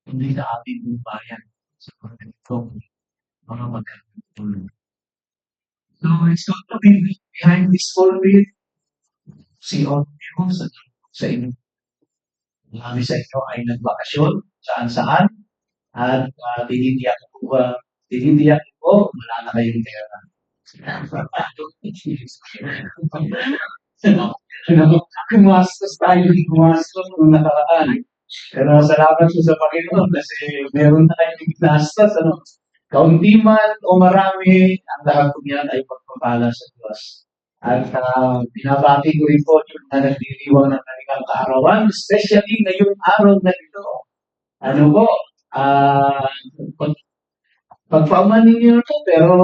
hindi sa ating bayan sa mga ganitong mga magandang tulong. So it's good to be behind this pulpit, si Otto sa inyo. Marami sa inyo ay nagbakasyon saan-saan at tinitiyak ko wala na kayong pera. Gumastos tayo, gumastos nung nakaraan. Pero salamat po sa Panginoon kasi meron na tayong ginastos. Kaunti man o marami, ang lahat po yan ay pagpapala sa Diyos. At binabati ko rin po yung na nagdiriwang ng kanilang kaarawan, especially ngayong araw na ito. Ano po, ah, pag, pagpauman ninyo ito, pero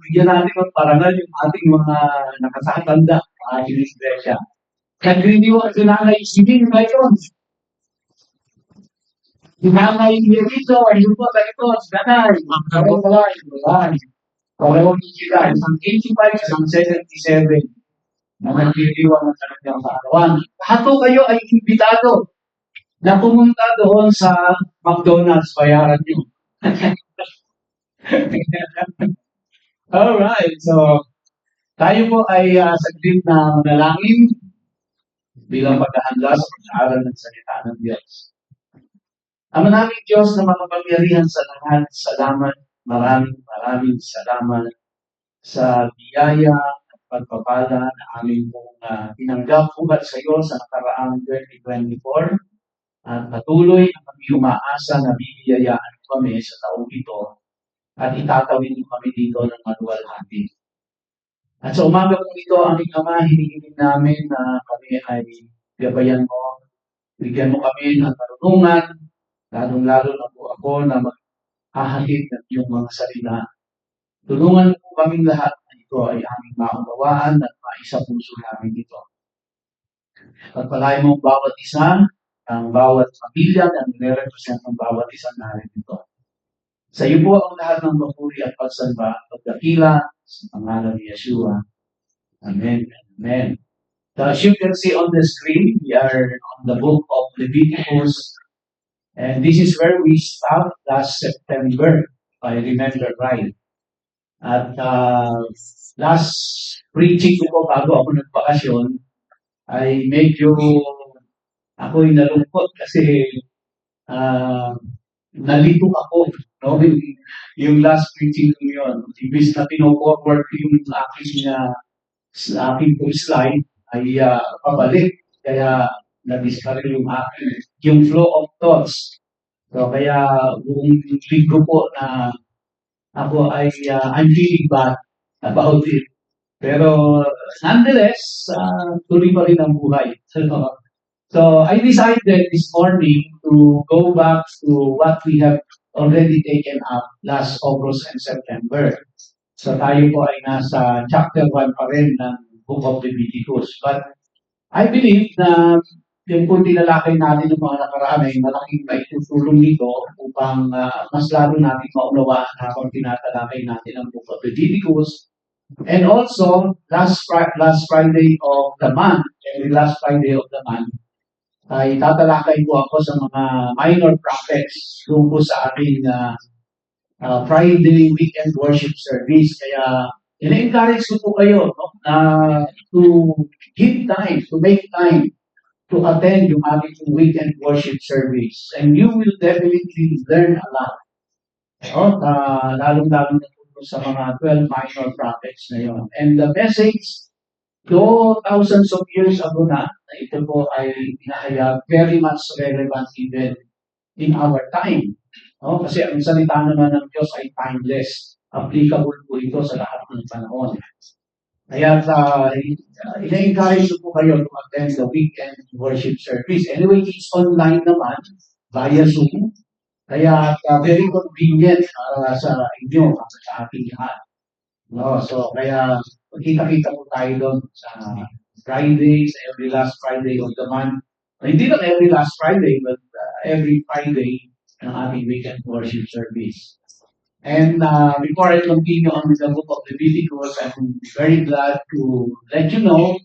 bigyan natin ng parangal yung ating mga nakasakatanda, ating iglesia. Nagdiriwang si Nanay Siding ngayon. Si Nanay Yerito, ayun po, ganito, si Nanay, magkaroon. Pareho ni sila, isang 85, isang 77 na nagdiriwang ng kanilang kaarawan. Lahat po kayo ay imbitado na pumunta doon sa McDonald's, bayaran nyo. Alright, so tayo po ay saglit na manalangin bilang paghahanda sa pag-aaral ng salita ng Diyos. Ama namin Diyos na makapangyarihan sa lahat, salamat, maraming salamat sa biyaya at pagpapala na amin pong tinanggap ugat sa iyo sa nakaraang 2024 at patuloy na kami umaasa na bibiyayaan kami sa taong ito at itatawid kami dito ng maluwalhati. At sa umaga po ito, aming Ama, hinihiling namin na kami ay gabayan mo, bigyan mo kami ng karunungan, lalong-lalo na po ako na maghahatid ng iyong mga salita. Tulungan po kaming lahat na ito ay aming maunawaan at maisapuso namin ito. Pagpalain mo bawat isa, ang bawat pamilya na nire-represent ng bawat isang namin ito. Sa iyo po ang lahat ng papuri at pagsamba, pagdakila sa pangalan ni Yeshua. Amen. Amen. So as you can see on the screen, we are on the book of Leviticus, and this is where we stopped last September, if I remember right. At last preaching ko po bago ako nagbakasyon, ay medyo ako'y nalungkot kasi nalito ako. No? Yung last preaching ko yun, ibig na pino-forward ko yung aking slide ay pabalik. Kaya na-discourage yung flow of thoughts. So kaya buong linggo po na ako ay I'm feeling bad about it. Pero nonetheless, tuloy pa rin ang buhay. So I decided this morning to go back to what we have already taken up last August and September. So tayo po ay nasa chapter 1 pa rin ng Book of Leviticus. But I believe na yung kung tinalakay natin ng mga nakaraan ay malaking maitutulong nito upang mas lalo natin maunawaan habang tinatalakay natin ang Book of Leviticus. And also, last Friday of the month, every last Friday of the month, ay tatalakay po ako sa mga minor prophets tungkol sa ating Friday weekend worship service. Kaya, ina-encourage ko po kayo no, to give time, to make time to attend yung ating weekend worship service. And you will definitely learn a lot. No? Lalong-lalo na po sa mga 12 minor prophets na yun. And the message, though thousands of years ago na ito po ay pinahayag, very much relevant even in our time. No? Kasi ang salita naman ng Diyos ay timeless. Applicable po ito sa lahat ng panahon. Kaya ina-encourage ko kayo to attend the weekend worship service. Anyway, it's online naman, via Zoom. Kaya very convenient para sa inyo, para sa ating lahat. No? So, kaya kita-kita po tayo doon sa Fridays, every last Friday of the month. Hindi lang every last Friday, but every Friday ng ating weekend worship service. And before I continue on with the book of Leviticus, I'm very glad to let you know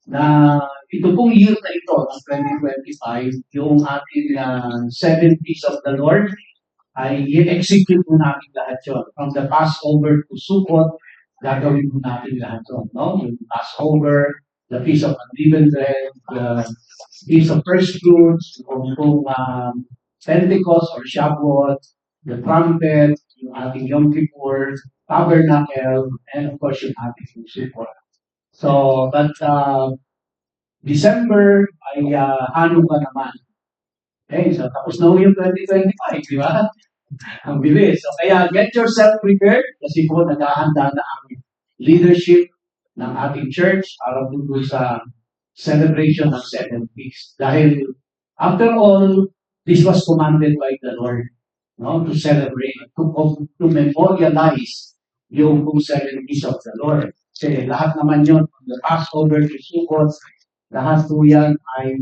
na ito pong year na ito, ng 2025, yung ating 70s of the Lord, ay i-execute mo natin lahat yun. From the Passover to Sukkot, gagawin mo natin lahat yun. No? Yung Passover, the Feast of Unleavened Bread, the Feast of First Fruits, yung Pentecost or Shavuot, the trumpet, yung ating Yom Kippur, Tabernacle, and of course yung ating Sukkot. So, but December ay Hanukkah naman. Okay, so tapos na yung 2025, di ba? Ang bilis. So, kaya get yourself prepared kasi po naghahanda na ang leadership ng ating church para po sa celebration ng 7 weeks. Dahil, after all, this was commanded by the Lord, no, to celebrate, to memorialize yung 7 weeks of the Lord. Kasi lahat naman yun, from the Passover to Sukkot, lahat po yan ay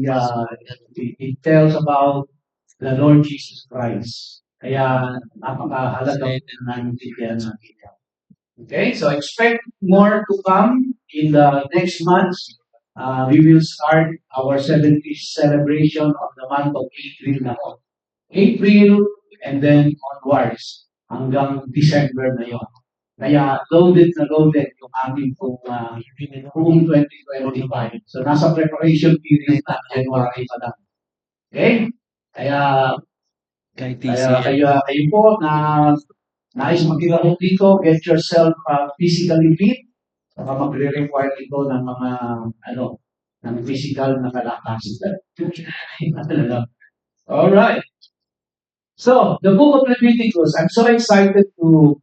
it tells about the Lord Jesus Christ. Kaya napakahalaga na naintindihan natin yan. Okay, so expect more to come in the next months. We will start our 70th celebration of the month of April na po. April and then onwards hanggang December na yon. Kaya loaded yung aming buong 2025. So nasa preparation period na January pa lang. Okay? Kaya kayo po na nais magkilahok dito, get yourself physically fit. Saka magre-require ito ng mga ng physical na kalakasan. Alright. So, the book of Leviticus, I'm so excited to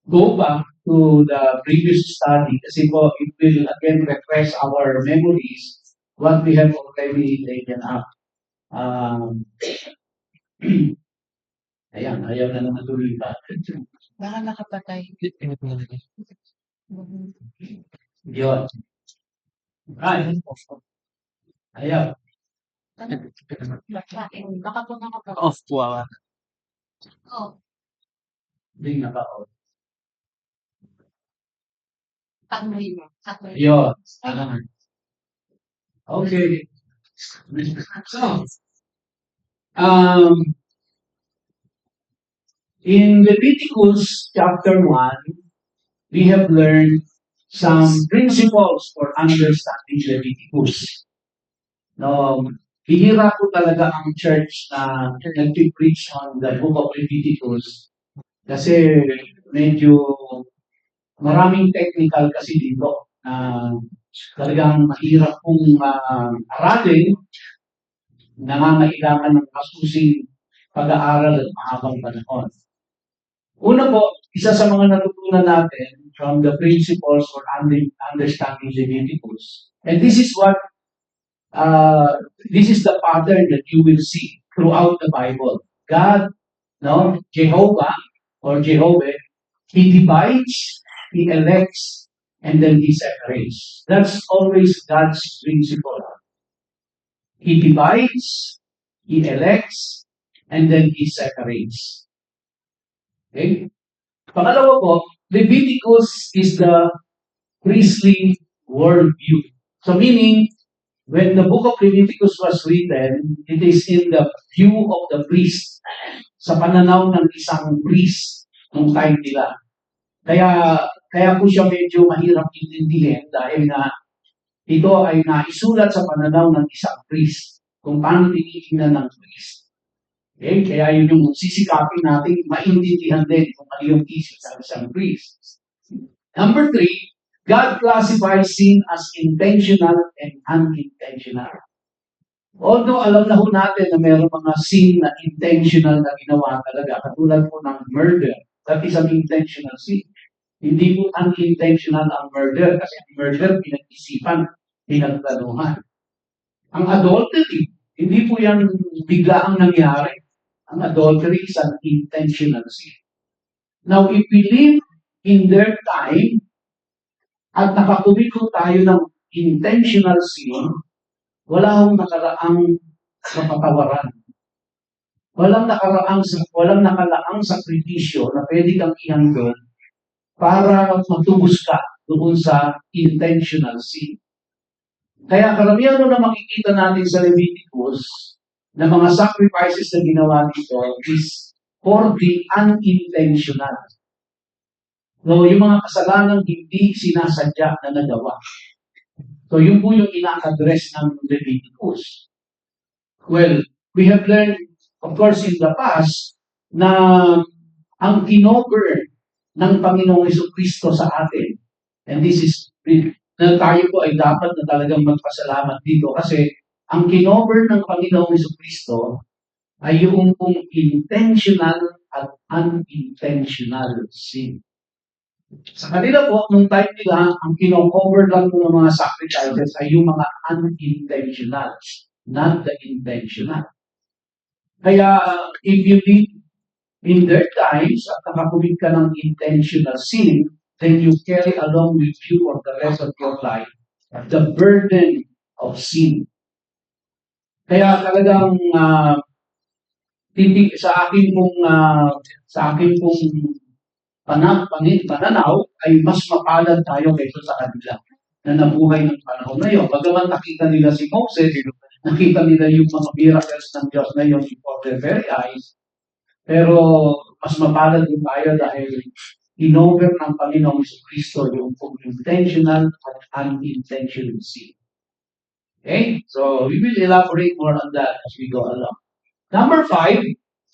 go back to the previous study kasi po it will again refresh our memories what we have already taken up. Ayan, ayaw na naman tuloy pa. Baka nakapatay. Yun. Right. Ayaw. Baka po nakapatay. Off po ako. Oh, Hindi naka-on. takmoy mo. Takmoy mo. Yun. Okay. So, in Leviticus chapter 1, we have learned some principles for understanding Leviticus. No, bihira po talaga ang church na nag-preach on the book of Leviticus kasi medyo maraming technical kasi dito. Talagang mahirap pong aralin, nangangailangan ng kasusing pag-aaral at mahabang panahon. Una po, isa sa mga natutunan natin from the principles for understanding Leviticus, and this is what, this is the pattern that you will see throughout the Bible. God, no, Jehovah or Jehovah, He divides, He elects, and then He separates. That's always God's principle. He divides, He elects, and then He separates. Okay? Pangalawa po, Leviticus is the priestly worldview. So meaning, when the book of Leviticus was written, it is in the view of the priest. Sa pananaw ng isang priest nung time nila. Kaya po siya medyo mahirap intindihin dahil na ito ay naisulat sa pananaw ng isang priest. Kung paano tinitingnan ng priest. Okay? Kaya yun yung sisikapin natin maintindihan din kung ano yung isip ng isang priest. Number 3, God classifies sin as intentional and unintentional. Although alam na ho natin na mayroong mga sin na intentional na ginawa talaga, katulad po ng murder, that is an intentional sin. Hindi po unintentional ang murder kasi ang murder pinag-isipan, pinagplanuhan. Ang adultery, hindi po yan biglaang nangyari. Ang adultery is an intentional sin. Now, if we live in their time at nakakumiko tayo ng intentional sin, wala akong nakaraang kapatawaran. Walang nakaraang sakripisyo na pwede kang ihandol para matubos ka doon sa intentional sin. Kaya karamihan na makikita natin sa Leviticus na mga sacrifices na ginawa nito is for the unintentional. So, yung mga kasalanan hindi sinasadya na nagawa. So, yun po yung ina-address ng Leviticus. Well, we have learned, of course, in the past, na ang kinover ng Panginoong Jesucristo sa atin, and this is, na tayo po ay dapat na talagang magpasalamat dito kasi ang kinover ng Panginoong Jesucristo ay yung kung intentional at unintentional sin. Sa kanila po, nung time nila, ang kino-cover lang po ng mga sacrifices ay yung mga unintentional, not the intentional. Kaya, if you live in their times at nakakumit ka ng intentional sin, then you carry along with you for the rest of your life the burden of sin. Kaya talagang sa akin pong pananaw ay mas mapalad tayo kaysa sa kanila na nabuhay ng panahon na yun. Bagaman nakita nila si Moses, nakita nila yung mga miracles ng Diyos na yun before their very eyes, pero mas mapalad din tayo dahil inover ng Panginoong Jesucristo yung intentional at unintentional sin. Okay? So, we will elaborate more on that as we go along. Number 5,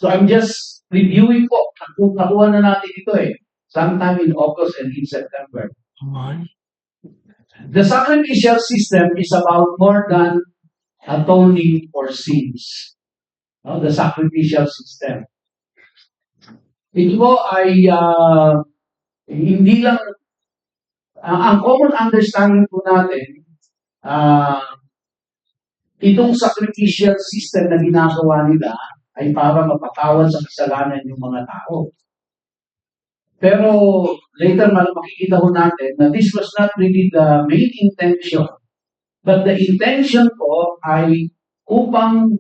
so I'm just reviewing po. Nakuha na natin ito sometime in August and in September. The sacrificial system is about more than atoning for sins. No? The sacrificial system. Ito po ay hindi lang, ang common understanding po natin, itong sacrificial system na ginagawa nila ay para mapatawad sa kasalanan ng mga tao. Pero later makikita ho natin na this was not really the main intention. But the intention po ay upang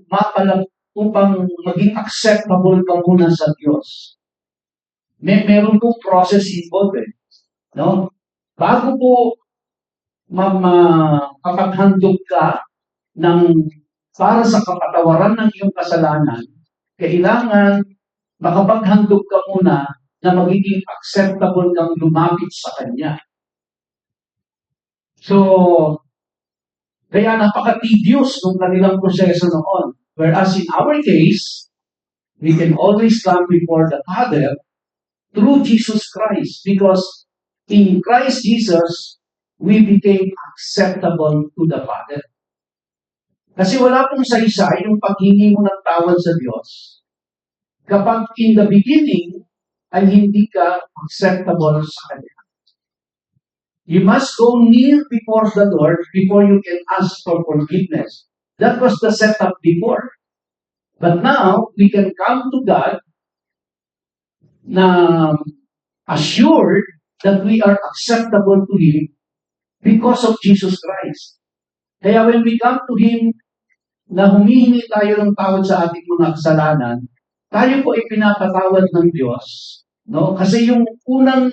maging acceptable ka muna sa Diyos. Meron pong process involved no? Bago po kapaghandog ka para sa kapatawaran ng iyong kasalanan, kailangan makapaghandog ka muna na magiging acceptable kang lumapit sa Kanya. So, kaya napaka-tedious nung kanilang proseso noon. Whereas in our case, we can always come before the Father through Jesus Christ. Because in Christ Jesus, we became acceptable to the Father. Kasi wala pong saysay yung paghingi mo ng tawad sa Diyos kapag in the beginning ay hindi ka acceptable sa Kanya. You must go near before the Lord before you can ask for forgiveness. That was the setup before. But now, we can come to God na assured that we are acceptable to Him because of Jesus Christ. Kaya when we come to Him na humihingi tayo ng tawad sa ating mga kasalanan, tayo po ay pinapatawad ng Diyos. No? Kasi yung unang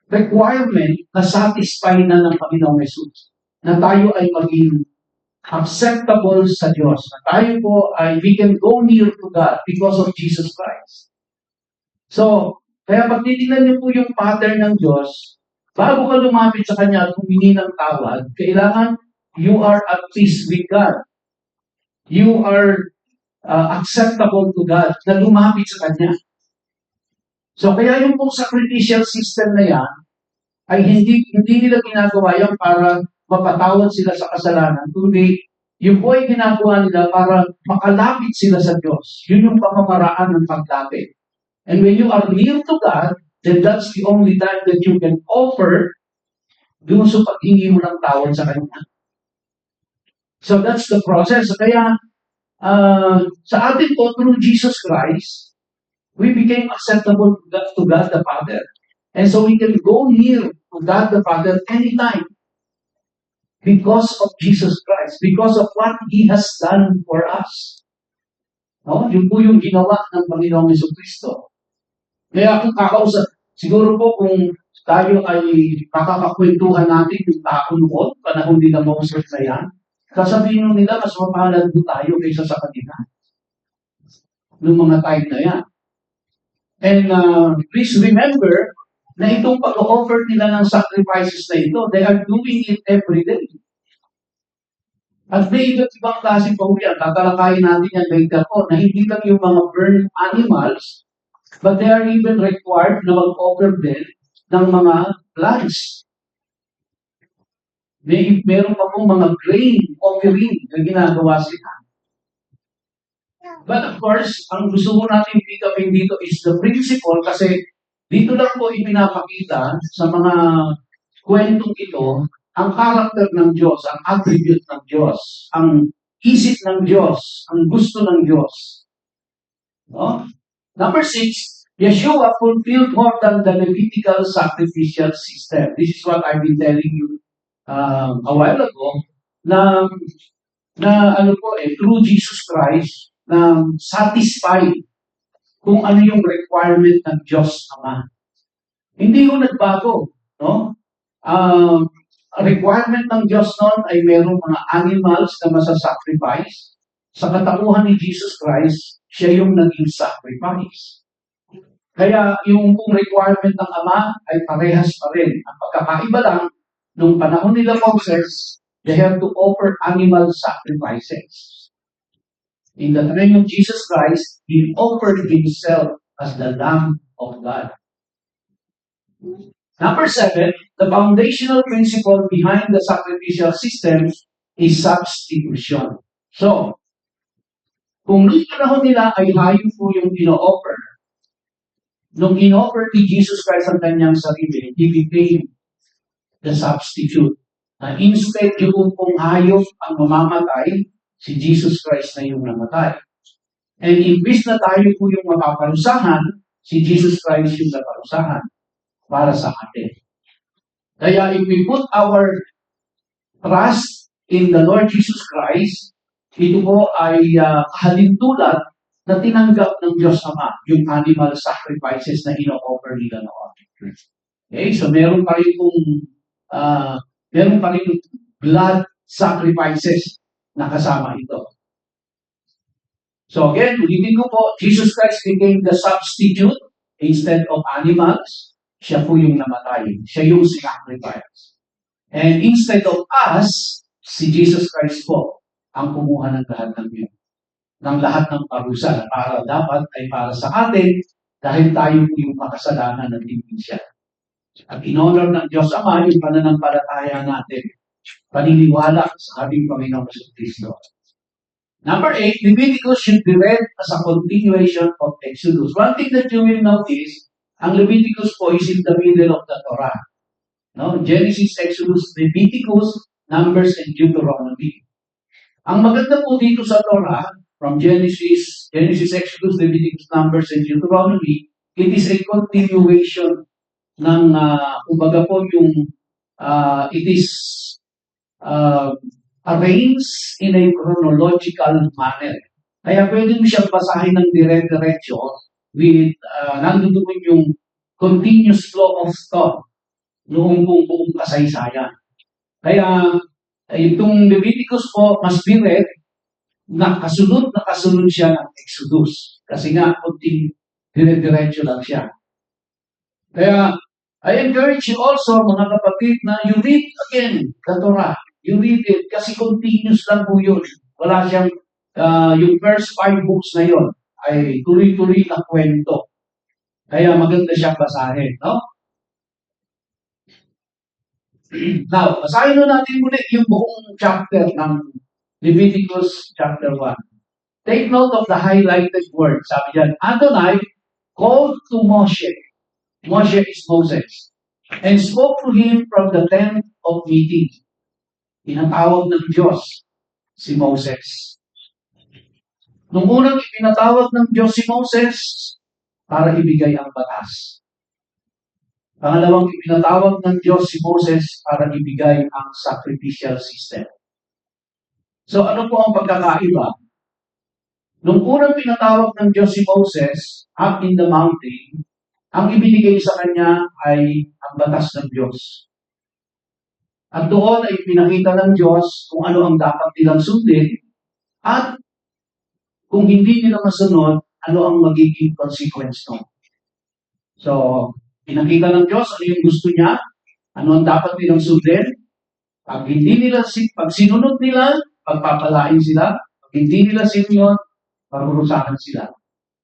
requirement na satisfy na ng Panginoong Jesus, na tayo ay maging acceptable sa Diyos. Na tayo po ay we can go near to God because of Jesus Christ. So, kaya pag titignan niyo po yung pattern ng Diyos, bago ka lumapit sa Kanya at humingi ng tawad, kailangan you are at peace with God. You are acceptable to God na lumapit sa Kanya. So, kaya yung pong sacrificial system na yan, ay hindi nila ginagawa yan para mapatawad sila sa kasalanan, kundi yung po ay ginagawa nila para makalapit sila sa Diyos. Yun yung pamamaraan ng paglapit. And when you are near to God, then that's the only time that you can offer doon sa paghingi mo ng tawad sa Kanya. So that's the process. Kaya sa atin po, through Jesus Christ, we became acceptable to God the Father. And so we can go near to God the Father anytime because of Jesus Christ, because of what He has done for us. No? Yun po yung ginawa ng Panginoong Jesucristo. Kaya kung kakausap, siguro po kung tayo ay makakakwentuhan natin yung tao noon, panahon nila Moses na yan, sasabihin nila, mas mapalad po tayo kaysa sa kanila. Noong mga time na yan. And please remember na itong pag-offer nila ng sacrifices na ito, they are doing it every day. At may iba't ibang klase pa yan. Tatalakayin natin yan later on na hindi lang yung mga burned animals, but they are even required na mag-offer din ng mga plants. Meron pa pong mga grain offering na ginagawa sila. But of course, ang gusto mo natin pick upin dito is the principle kasi dito lang po ipinapakita sa mga kwentong ito ang character ng Diyos, ang attribute ng Diyos, ang isip ng Diyos, ang gusto ng Diyos. No? Number 6, Yeshua fulfilled more than the Levitical sacrificial system. This is what I've been telling you a while ago, na ano po through Jesus Christ, na satisfied kung ano yung requirement ng Diyos Ama. Hindi ko nagbago, no? Requirement ng Diyos noon ay merong mga animals na masasacrifice. Sa katauhan ni Jesus Christ, siya yung naging sacrifice. Kaya yung requirement ng Ama ay parehas pa rin. Ang pagkakaiba lang, nung panahon nila Moses, they have to offer animal sacrifices. In the time of Jesus Christ, He offered Himself as the Lamb of God. Number 7, the foundational principle behind the sacrificial system is substitution. So, kung noong panahon nila ay hayop po yung ino-offer, nung in-offer ni Jesus Christ ang kanyang sarili, He became the substitute. Instead, yung pong hayop ang mamamatay, si Jesus Christ na yung namatay. And imbis na tayo po yung mapaparusahan, si Jesus Christ yung naparusahan para sa atin. Kaya if we put our trust in the Lord Jesus Christ, ito po ay kahalintulad na tinanggap ng Diyos Ama yung animal sacrifices na ino-offer nila noon. Okay, so meron pa rin blood sacrifices na kasama ito. So again, ulitin ko po, Jesus Christ became the substitute instead of animals. Siya po yung namatay. Siya yung sacrifice. And instead of us, si Jesus Christ po ang kumuha ng lahat ng yun. Ng lahat ng parusa na para dapat ay para sa atin dahil tayo po yung makasalanan ng hindi siya. At in-honor ng Diyos Ama yung pananampalataya natin. Paniniwala sa ating Panginoong Kristo. Number 8, Leviticus should be read as a continuation of Exodus. One thing that you will notice, ang Leviticus po is in the middle of the Torah. No? Genesis, Exodus, Leviticus, Numbers, and Deuteronomy. Ang maganda po dito sa Torah, from Genesis, Exodus, Leviticus, Numbers, and Deuteronomy, it is a continuation ng, kumbaga po yung, it is arranged in a chronological manner. Kaya pwede mo siyang basahin ng dire-diretso with, nandoon yung continuous flow of thought noong buong kasaysayan. Kaya, itong Leviticus po, mas be read, kasunod siya ng Exodus. Kasi nga, dire-diretso lang siya. Kaya, I encourage you also, mga kapatid, na you read again the Torah. You read it kasi continuous lang po yun. Wala siyang, yung first 5 books na yun ay tuloy-tuloy na kwento. Kaya maganda siyang basahin, no? Now, basahin natin muli yung buong chapter ng Leviticus chapter 1. Take note of the highlighted words. Sabi dyan, Adonai called to Moshe. Moshe is Moses. And spoke to him from the tent of meeting. Pinatawag ng Diyos si Moses. Nung unang ipinatawag ng Diyos si Moses para ibigay ang batas. Pangalawang ipinatawag ng Diyos si Moses para ibigay ang sacrificial system. So ano po ang pagkakaiba? Nung unang pinatawag ng Diyos si Moses up in the mountain, Ang ibinigay sa kanya ay ang batas ng Diyos. At doon ay pinakita ng Diyos kung ano ang dapat nilang sundin at kung hindi nila masunod, ano ang magiging consequence nun. So, pinakita ng Diyos ano yung gusto niya, ano ang dapat nilang sundin. Pag sinunod nila, pagpapalain sila. Pag hindi nila sinunod, parurusahan sila.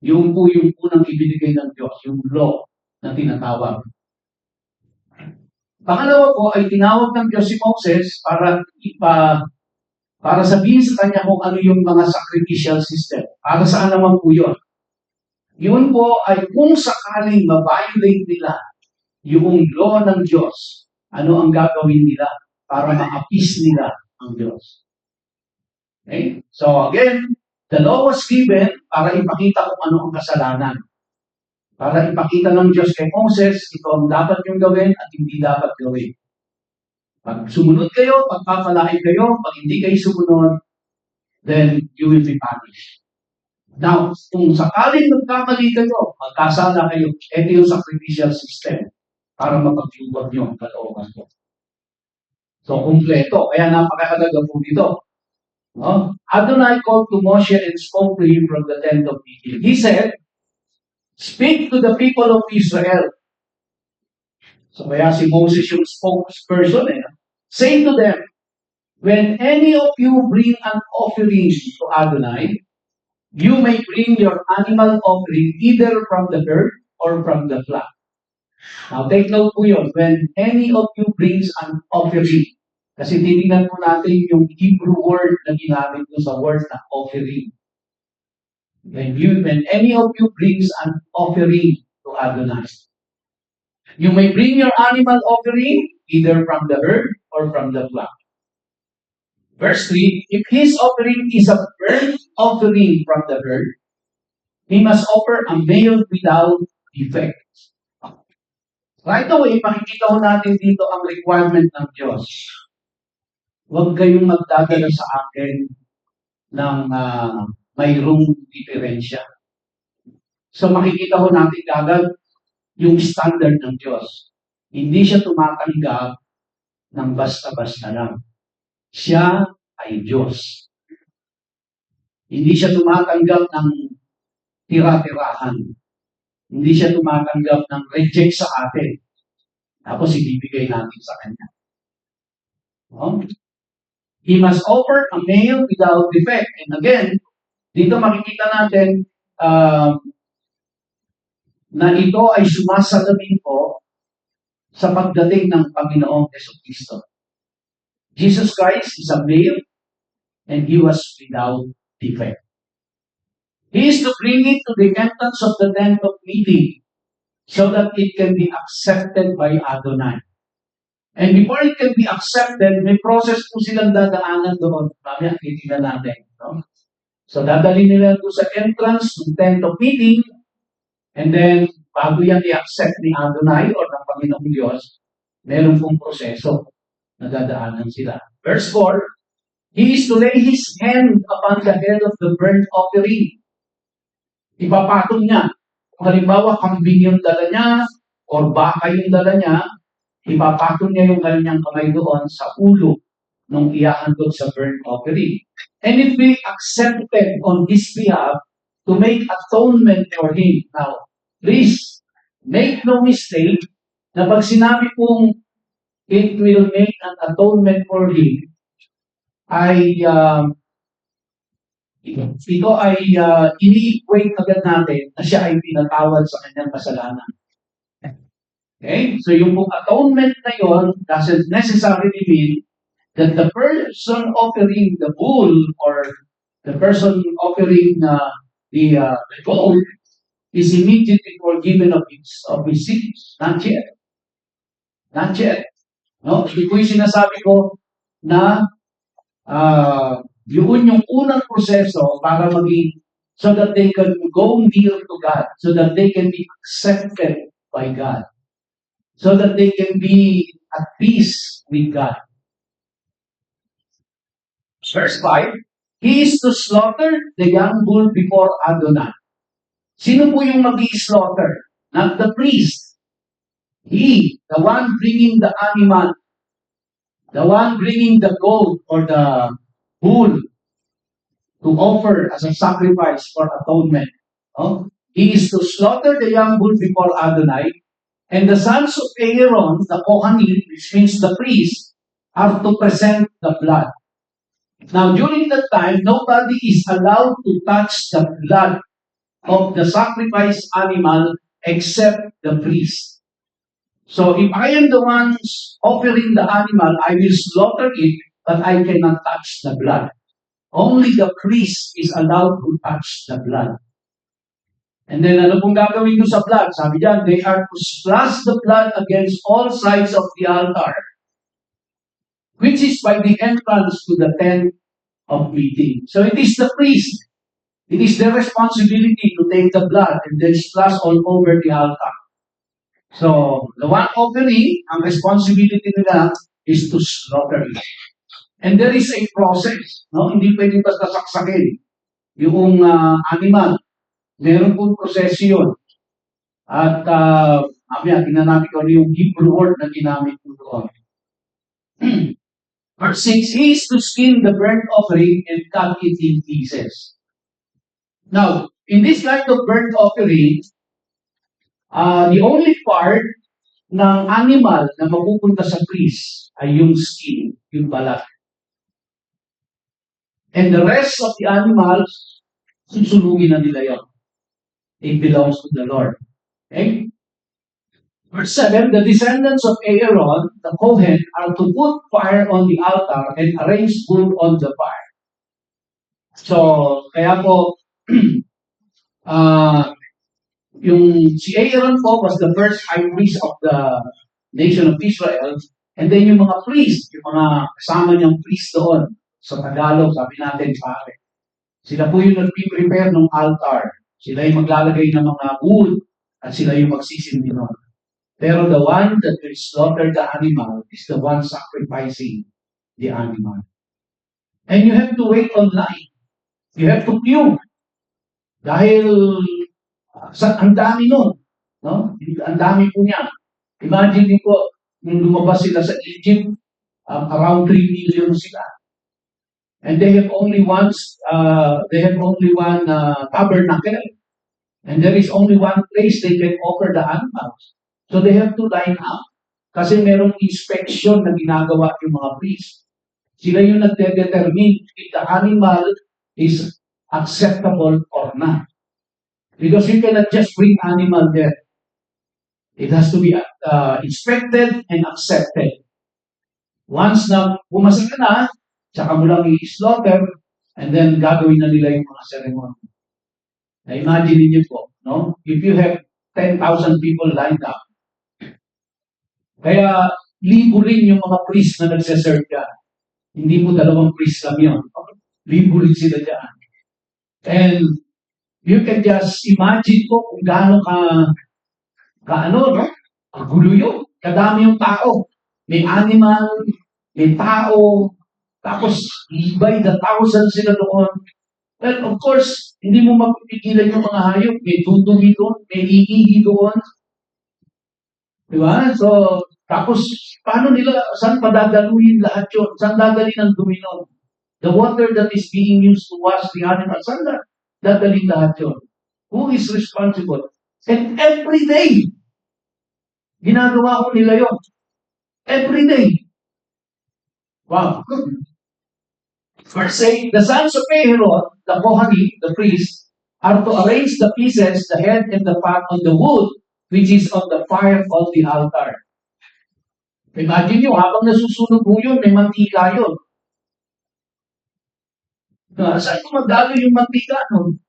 Yung po yung unang ibinigay ng Diyos, yung law na tinatawag. Pangalawa po ay tinawag ng Diyos si Moses para sabihin sa kanya kung ano yung mga sacrificial system. Para saan naman po yun? Yun po ay kung sakaling ma-violate nila yung law ng Diyos, ano ang gagawin nila para ma-appease nila ang Diyos. Okay? So again, the law was given para ipakita kung ano ang kasalanan. Para ipakita ng Diyos kay Moses, ito ang dapat niyong gawin at hindi dapat gawin. Pag sumunod kayo, pagpapalain kayo, pag hindi kayo sumunod, then you will be punished. Now, kung sakaling nagkamali kayo, magkasala kayo, ito yung sacrificial system para mapagluwag niyo ang kalooban ko. So, kumpleto. Kaya napakahalaga po dito. No? Adonai called to Moshe and spoke to him from the tent of meeting. He said, "Speak to the people of Israel." So kaya si Moses yung spokesperson. Say to them, when any of you bring an offering to Adonai, you may bring your animal offering either from the herd or from the flock. Now take note po yun, when any of you brings an offering. Kasi tinignan po natin yung Hebrew word na ginamit ko sa word na offering. When any of you brings an offering to Adonai, you may bring your animal offering either from the herd or from the flock. Verse 3, if his offering is a burnt offering from the herd, he must offer a male without defect. Right away, makikita ko natin dito ang requirement ng Diyos. Huwag kayong magdadala sa akin ng mayroong diferensya. So makikita ko natin agad yung standard ng Diyos. Hindi siya tumatanggap ng basta-basta lang. Siya ay Diyos. Hindi siya tumatanggap ng tira-tirahan. Hindi siya tumatanggap ng reject sa atin. Tapos ibibigay natin sa Kanya. No? He must offer a male without defect. And again, dito makikita natin na ito ay sumasalamin po sa pagdating ng Panginoong Jesucristo. Jesus Christ is a male and He was without defect. He is to bring it to the entrance of the tent of meeting so that it can be accepted by Adonai. And before it can be accepted, may process po silang dadaanan doon. Mamaya, titignan natin. No? So, dadali nila doon sa entrance ng tent of meeting, and then, bago yan i-accept ni Adonai or ng Panginoong Diyos, meron pong proseso na dadaanan sila. Verse 4, he is to lay his hand upon the head of the burnt offering. Ipapatong niya. Kung halimbawa, kambing yung dala niya, or baka yung dala niya, ipapatong niya yung kanyang kamay doon sa ulo nung iahandog sa burnt offering. And it will be accepted on his behalf to make atonement for him. Now, please, make no mistake na pag sinabi pong it will make an atonement for him, ay ito ay ini-equate agad natin na siya ay pinatawad sa kanyang kasalanan. Okay? So yung atonement na yon doesn't necessarily mean that the person offering the bull or the person offering the goat is immediately forgiven of his sins. Not yet. Not yet. No? Hindi ko yung sinasabi ko na yun yung unang proseso para maging so that they can go near to God, so that they can be accepted by God, so that they can be at peace with God. Verse 5, he is to slaughter the young bull before Adonai. Sino po yung mag-i-slaughter? not the priest. He, the one bringing the animal, the one bringing the goat or the bull to offer as a sacrifice for atonement. No? He is to slaughter the young bull before Adonai, and the sons of Aaron, the Kohanim, which means the priest, are to present the blood. Now, during that time, nobody is allowed to touch the blood of the sacrificed animal except the priest. So, if I am the ones offering the animal, I will slaughter it, but I cannot touch the blood. Only the priest is allowed to touch the blood. And then, ano pong gagawin ko sa blood? Sabi diyan, they are to splash the blood against all sides of the altar, which is by the entrance to the tent of meeting. So it is the priest. It is their responsibility to take the blood and then splash all over the altar. So, the one offering, ang responsibility nila is to slaughter it. And there is a process. No? Hindi pwede basta saksakin yung animal. Meron pong proseso yun. At, mamaya, tingnan natin kung ano yung Hebrew word na ginamit ko doon. Verse 6, he is to skin the burnt offering and cut it in pieces. Now, in this kind of burnt offering, the only part ng animal na mapupunta sa priest ay yung skin, yung balat. And the rest of the animals, susunugin na nila yun. It belongs to the Lord. Okay? Verse 7, the descendants of Aaron, the Kohen, are to put fire on the altar and arrange wood on the fire. So, kaya po, yung si Aaron po was the first high priest of the nation of Israel, and then yung mga priest, yung mga kasama niyang priest doon, sa Tagalog, sabi natin pare. Sila po yung nag-prepare ng altar. Sila yung maglalagay ng mga wood, at sila yung magsisindi nun. Pero the one that will slaughter the animal is the one sacrificing the animal. And you have to wait online. You have to queue. Dahil ang dami nun. No? Ang dami po niya. Imagine niyo po, nung lumabas sila sa Egypt, around 3 million sila. And they have only one tabernacle. And there is only one place they can offer the animals. So they have to line up. Kasi merong inspection na ginagawa yung mga priest. Sila yung nagde-determine if the animal is acceptable or not. Because you cannot just bring animal there. It has to be inspected and accepted. Once na pumasa ka na, tsaka mo lang i-slaughter, and then gagawin na nila yung mga ceremony. Na imagine niyo po, no? If you have 10,000 people lined up, kaya libo rin yung mga priest na nagsaserve ka. Hindi mo 2 priest lang yun. Libo rin sila dyan. And you can just imagine po kung gaano no? Kagulo yun. Kadami yung tao. May animal, may tao, tapos by the thousands sila doon. Well, of course, hindi mo mapipigilan yung mga hayop. May dudumi doon, may iihi doon. Diba? So, tapos, saan padadaluhin lahat yun? Saan dadalhin ang dumi nun? The water that is being used to wash the animal, saan dadalhin lahat yun? Who is responsible? And every day, ginagawa ko nila yun. Every day. Wow. Verse 8, the sons of Aaron, the Kohanim, the priest, are to arrange the pieces, the head and the fat on the wood, which is on the fire of the altar. Imagine nyo, habang nasusunog mo yun, may mantika yun. Saan ko magdalo yung mantika nun?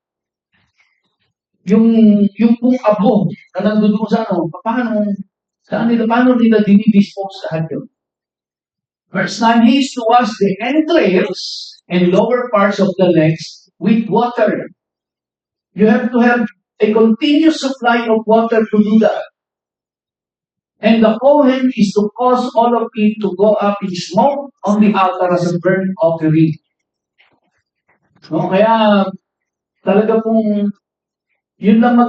Yung pong abo na nandun sa paano nila dinidispose lahat yun? Verse 9, he is to wash the entrails and lower parts of the legs with water. You have to have a continuous supply of water to do that. And the Kohen is to cause all of it to go up in smoke on the altar as a burnt offering. No, kaya talaga pong yun lang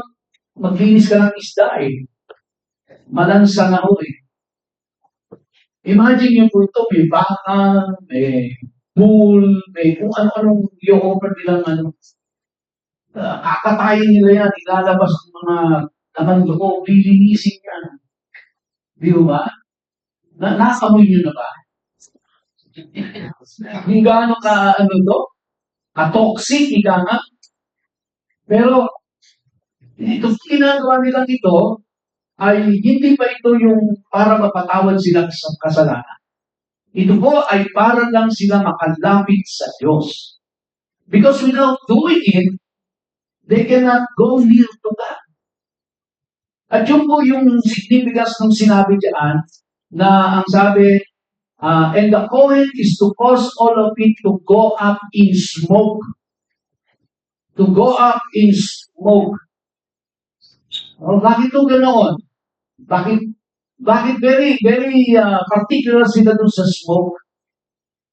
maglinis ka ng isda eh. Malansa na ho eh. Imagine yung kulto, may baka, may bull, may kung ano-anong i-offer nilang ano. Kakatayin nila yan, ilalabas ang mga laman loob, lilinisin yan. Di ba? Nakamoy nyo na ba? Yung gaano ka, ano to? Ka-toxic, ika nga. Pero, ito ginagawa nilang ito, ay hindi pa ito yung para mapatawad sila sa kasalanan. Ito po ay para lang sila makalapit sa Diyos. Because without doing it, they cannot go near to God. At yun po yung significance ng sinabi diyan na ang sabi, and the Kohen is to cause all of it to go up in smoke. To go up in smoke. Bakit ito ganoon? Bakit very particular sila dun sa smoke?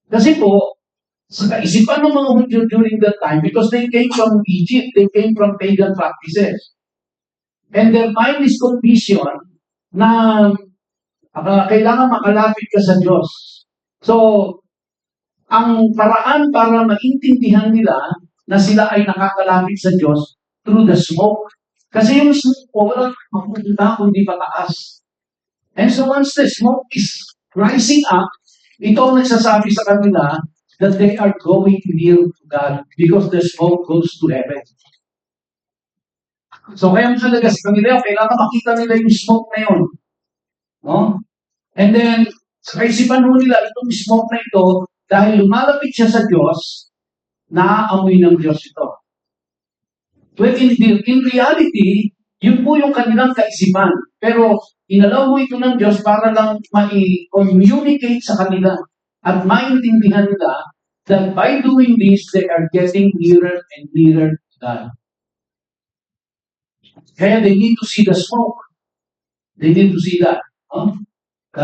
Kasi po, sa kaisipan ng mga Hudyo during that time, because they came from Egypt, they came from pagan practices. And their mind is conditioned na kailangan makalapit ka sa Diyos. So, ang paraan para maintindihan nila na sila ay nakakalapit sa Diyos through the smoke. Kasi yung smoke po, walang mapunta kundi pataas. And so once the smoke is rising up, ito ang nagsasabi sa kanila that they are going near to God because the smoke goes to heaven. So kaya talaga sa kanila, kailangan makita nila yung smoke na yun. No? And then, sa kaisipan mo nila, itong smoke na ito, dahil lumalapit siya sa Diyos, naaamoy ng Diyos ito. Well, in reality, yun po yung kanilang kaisipan. Pero, inalaw mo ito ng Diyos para lang ma-communicate sa kanila at maintindihan nila that by doing this, they are getting nearer and nearer to God. Kaya they need to see the smoke. They need to see that. Huh?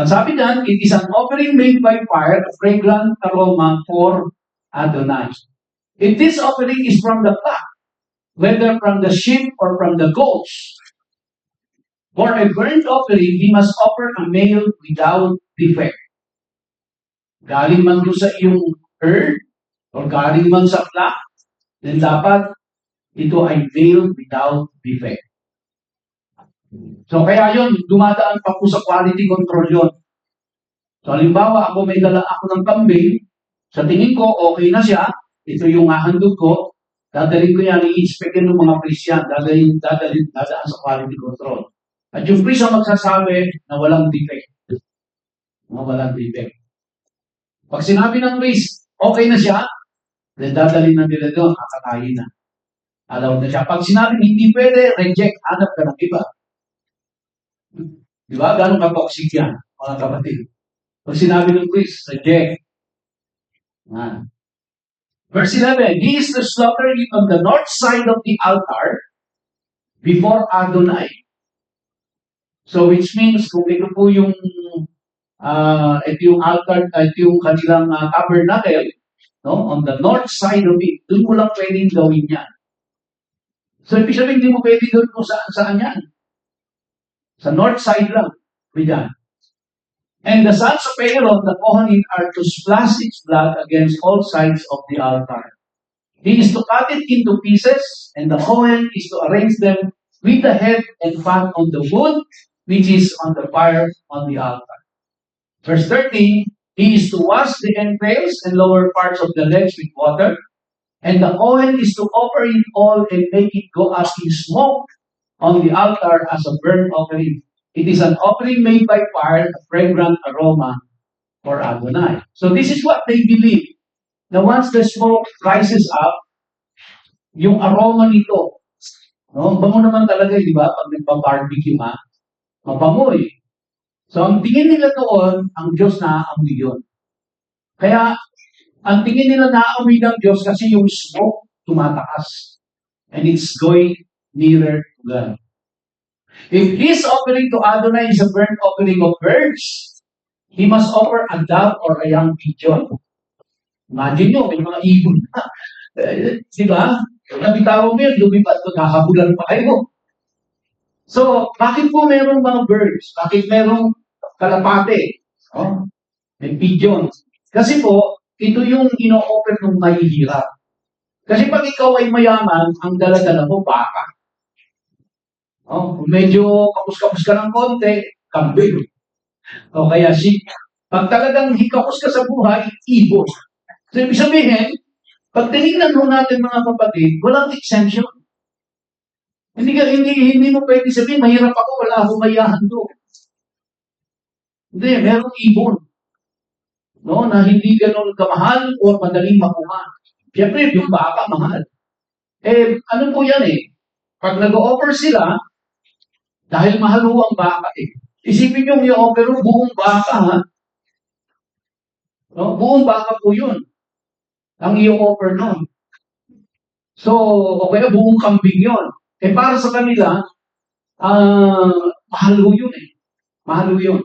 Sabi na, it is an offering made by fire, a fragrant aroma for Adonai. If this offering is from the flock, whether from the sheep or from the goats, for a burnt offering, he must offer a male without defect. Galing man doon sa iyong herd, o galing man sa flock, then dapat ito ay male without defect. So kaya yun, dumadaan pa po sa quality control yun. So halimbawa, ako may dala ako ng kambing, sa tingin ko, okay na siya, ito yung hahandog ko, dadalhin ko yan, i-inspectin ng mga priest yan, dadaan sa quality control. At yung priest ang magsasabi na walang defect. Na walang defect. Pag sinabi ng priest, okay na siya, then dadalhin na nila doon, kakatayin na. Allowed na siya. Pag sinabi hindi pwede, reject, hanap ka ng iba. Di ba? Gano'ng ka-toxic yan, mga kapatid. Pag sinabi ng priest, reject. Verse 11, he is to slaughter it on the north side of the altar before Adonai. So which means, kung ito po yung ito yung altar, ito yung kanilang tabernacle, no? On the north side of it, doon mo lang pwedeng gawin yan. So ibig sabihin, hindi mo pwedeng gawin kung saan yan. Sa north side lang. Bigan. And the sons of Aaron, the Kohanim, are to splash its blood against all sides of the altar. He is to cut it into pieces, and the Kohen is to arrange them with the head and fat on the wood, which is on the fire on the altar. Verse 13, he is to wash the entrails and lower parts of the legs with water, and the Kohen is to offer it all and make it go up in smoke on the altar as a burnt offering. It is an offering made by fire, a fragrant aroma for Adonai. So this is what they believe. Now once the smoke rises up, yung aroma nito, no? Bango naman talaga, di ba? Pag nagpa-barbecue ka, mabangoy. So ang tingin nila doon, ang Diyos naaamoy yun. Kaya, ang tingin nila naaamoy ng Diyos kasi yung smoke tumataas. And it's going nearer to God. If his offering to Adonai is a burnt offering of birds, he must offer a dove or a young pigeon. Imagine nyo, may mga ibon na. Di ba? Nabitawan mo yun, lumipat, magkakabulan pa kayo. So, bakit po merong mga birds? Bakit merong kalapate? Oh, may pigeon. Kasi po, ito yung ino-offer ng mahihirap. Kasi pag ikaw ay mayaman, ang dala-dala mo baka. Oh, kung medyo kapus-kapus ka ng konti, kambing. O kaya sheep. Pag talagang hikapos ka sa buhay, ibon. So, ibig sabihin, pag tinignan mo natin mga kapatid, walang exemption. Hindi mo pwede sabihin, mahirap ako, wala akong mayahan doon. Hindi, merong ibon. No, na hindi ganun kamahal o madaling makuha. Siyempre, yung baka mahal. Ano po yan eh? Pag nag-offer sila, dahil mahal ho ang baka eh. Isipin nyo, i-offer ho buong baka ha. No? Buong baka po yun. Ang i-offer nun. So, o kaya buong kambing yun. Para sa kanila, mahal ho yun eh. Mahal ho yun.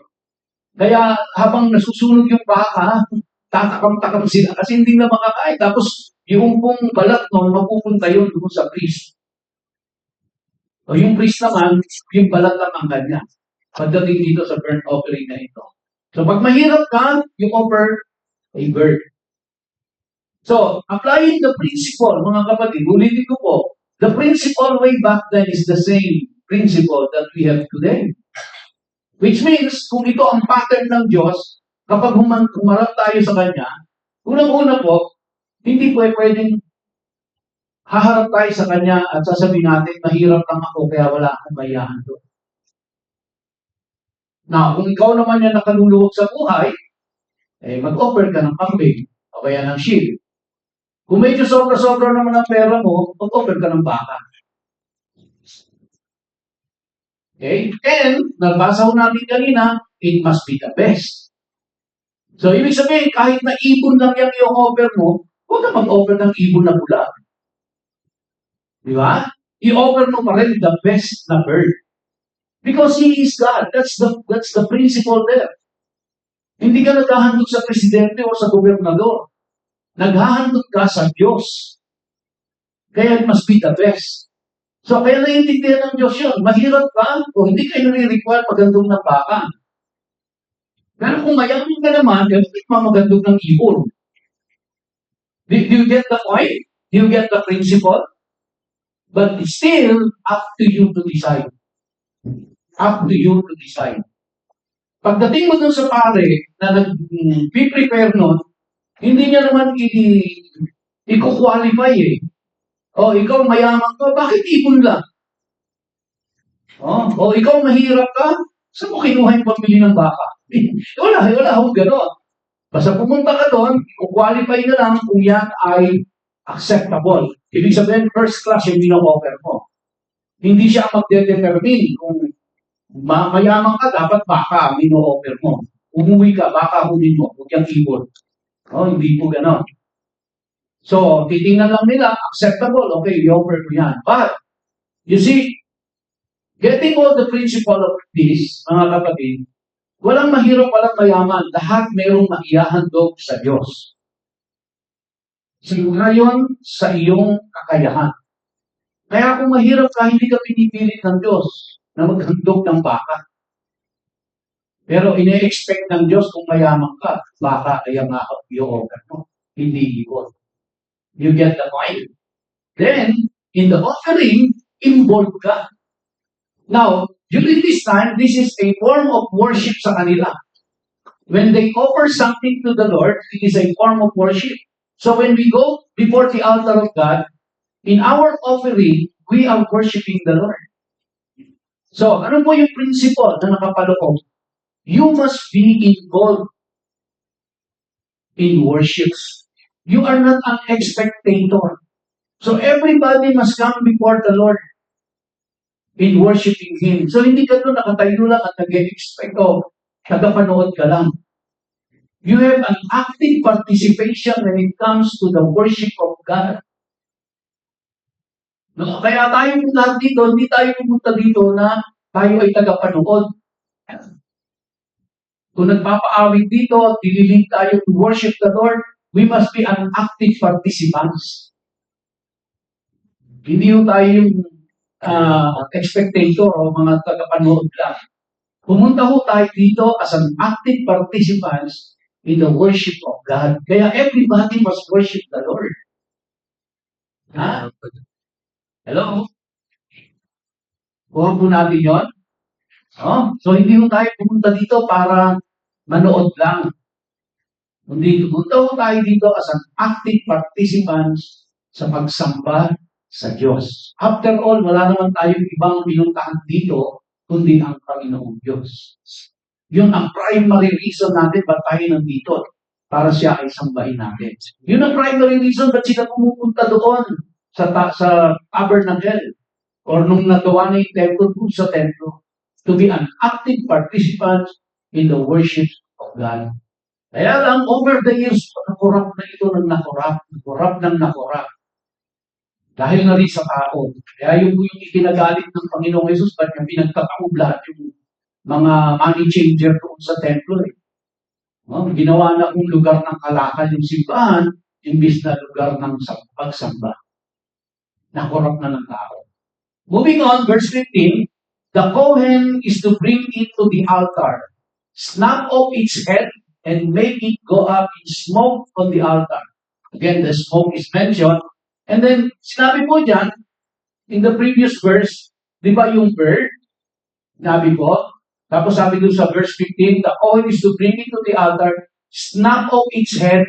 Kaya habang nasusunog yung baka, tatakam-takam sila kasi hindi na makakain. Tapos yung pong balat nun, mapupunta yun doon sa priest. O yung priest naman, yung balat lang ang kanya. Pagdating dito sa burnt offering na ito. So pag mahirap ka, you offer a bird. So, applying the principle, mga kapatid, ulitin ko po, the principle way back then is the same principle that we have today. Which means, kung ito ang pattern ng Diyos, kapag humarap tayo sa Kanya, unang-una po, hindi po pwedeng haharap tayo sa Kanya at sasabihin natin, mahirap lang ako, kaya wala akong mayahan doon. Now, kung ikaw naman yan nakaluluhog sa buhay, mag-offer ka ng kambing o kaya ng sheep. Kung medyo sobra-sobra naman ang pera mo, mag-offer ka ng baka. Okay? And, nabasa ko natin kanina, it must be the best. So, ibig sabihin, kahit na ibon lang yung i-offer mo, huwag ka mag-offer ng ibon na pula. Di ba? I-offer mo pa rin the best na bird. Because He is God. That's the principle there. Hindi ka naghahandog sa presidente o sa gobernador. Naghahandog ka sa Diyos. Kaya it must be the best. So, kaya naiintindihan ng Diyos yun. Mahirap ka o hindi kayo nire-require magandog ng baka. Pero kung mayaman ka naman, hindi ka magandog ng ibon. Do you get the point? Do you get the principle? But it's still up to you to decide. Up to you to decide. Pagdating mo dun sa pare na nag-prepare nun, hindi niya naman i-qualify eh. O, ikaw mayaman ka, bakit ibon lang? O, ikaw mahirap ka, saan mo kinuha yung pamili ng baka? wala akong gano'n. Basta pumunta ka doon, i-qualify na lang kung yan ay acceptable. Ibig sabihin, first class yung offer mo. Hindi siya magde-determine kung mayaman ka, dapat baka ang offer mo. Umuwi ka, baka hunin mo, huwag yung ibon. Hindi po gano'n. So, titingnan lang nila, acceptable, okay, i-offer ko yan. But, you see, getting all the principle of this, mga kapatid, walang mahirap, walang mayaman. Lahat mayroong maihahandog sa Diyos. Ngayon, sa iyong kakayahan. Kaya kung mahirap ka, hindi ka pinipilit ng Diyos na maghandog ng baka. Pero ine-expect ng Diyos kung mayaman ka, baka ay ang i-offer mo, hindi ibon. You get the point? Then, in the offering, involved ka. Now, during this time, this is a form of worship sa kanila. When they offer something to the Lord, it is a form of worship. So when we go before the altar of God, in our offering, we are worshiping the Lord. So, ano po yung principle na nakapaloob? You must be involved in worship. You are not an spectator. So everybody must come before the Lord in worshiping Him. So hindi ka doon nakatayo lang at nag-expect o tagapanood ka lang. You have an active participation when it comes to the worship of God. No, kaya tayo lahat dito, hindi tayo pumunta dito na tayo ay tagapanood. Kung nagpapaawit dito at dililig tayo to worship the Lord, we must be an active participants. Hindi yung tayo yung spectator o mga tagapanood lang. Pumunta ho tayo dito as an active participants in the worship of God. Kaya everybody must worship the Lord. Ha? Hello? Huwag po natin yun. Oh, so hindi mo tayo pumunta dito para manood lang. Kundi pumunta ho tayo dito as an active participants sa pagsamba sa Diyos. After all, wala naman tayong ibang pinuntahan dito kundi ang Panginoong Diyos. Yun ang primary reason natin ba't tayo nandito. Para siya ay sambahin natin. Yun ang primary reason ba't sila pumupunta doon sa tabernacle or nung nagawa na yung temple doon sa templo. To be an active participant in the worship of God. Kaya lang, over the years, nakurap na ito ng nakurap. Dahil na rin sa tao. Kaya yung ikinagalit ng Panginoong Jesus, ba't yung pinagtataob lahat yung mga money changer doon sa templo eh. Ginawa na kung lugar ng kalakal yung simbahan, imbis na lugar ng pagsamba. Nakurap na ng tao. Moving on, verse 15, the Kohen is to bring it to the altar, snap off its head, and make it go up in smoke on the altar. Again, the smoke is mentioned. And then, sinabi po dyan, in the previous verse, di ba yung bird? Sinabi po. Tapos sabi doon sa verse 15, the Kohen is to bring it to the altar, snap off its head.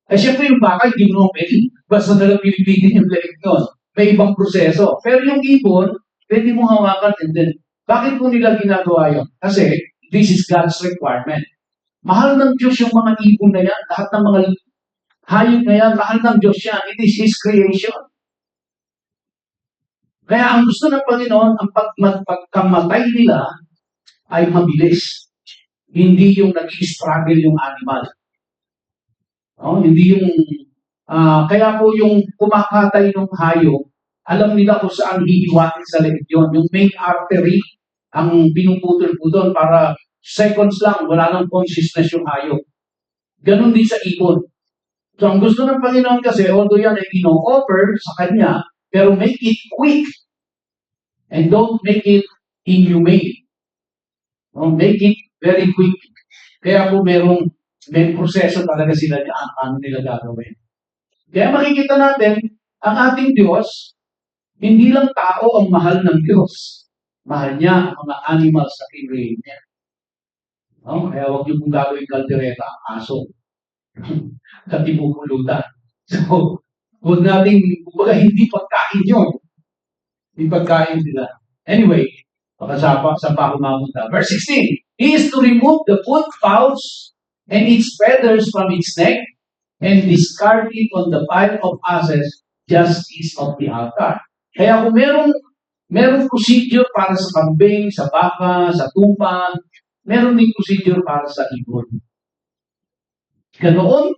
Eh, syempre yung baka, hindi mo pwede. Basta nalang pinipitin yung leg nun. May ibang proseso. Pero yung ibon, pwede mo hawakan and then, bakit po nila ginagawa yun? Kasi, this is God's requirement. Mahal ng Diyos yung mga ibon na yan. Lahat ng mga hayop na yan, mahal ng Diyos yan. It is His creation. Kaya ang gusto ng Panginoon, ang pagkamatay nila ay mabilis. Hindi yung nag-i-struggle yung animal. Hindi yung, kaya po yung kumakatay ng hayop, alam nila kung saan hihiwain sa leeg yun. Yung main artery, ang pinuputol-putol para seconds lang, wala nang consciousness yung hayop. Ganon din sa ibon. So, ang gusto ng Panginoon kasi, although yan ay ino-offer sa Kanya, pero make it quick. And don't make it inhumane. Make it very quick. Kaya po may proseso talaga sila dyan, paano nila gagawin. Kaya makikita natin, ang ating Diyos, hindi lang tao ang mahal ng Diyos. Mahal niya ang mga animals sa create niya. Kaya huwag niyo pong gagawin kaldereta ang aso. Katipupulutan. So, huwag natin, kumbaga, hindi pagkain yun. Hindi pagkain sila. Anyway, saan pa ako mapunta? Verse 16, He is to remove the foot pouch and its feathers from its neck and discard it on the pile of ashes, justice of the altar. Kaya kung merong procedure para sa kambing, sa baka, sa tupa, meron din procedure para sa ibon. Ganoon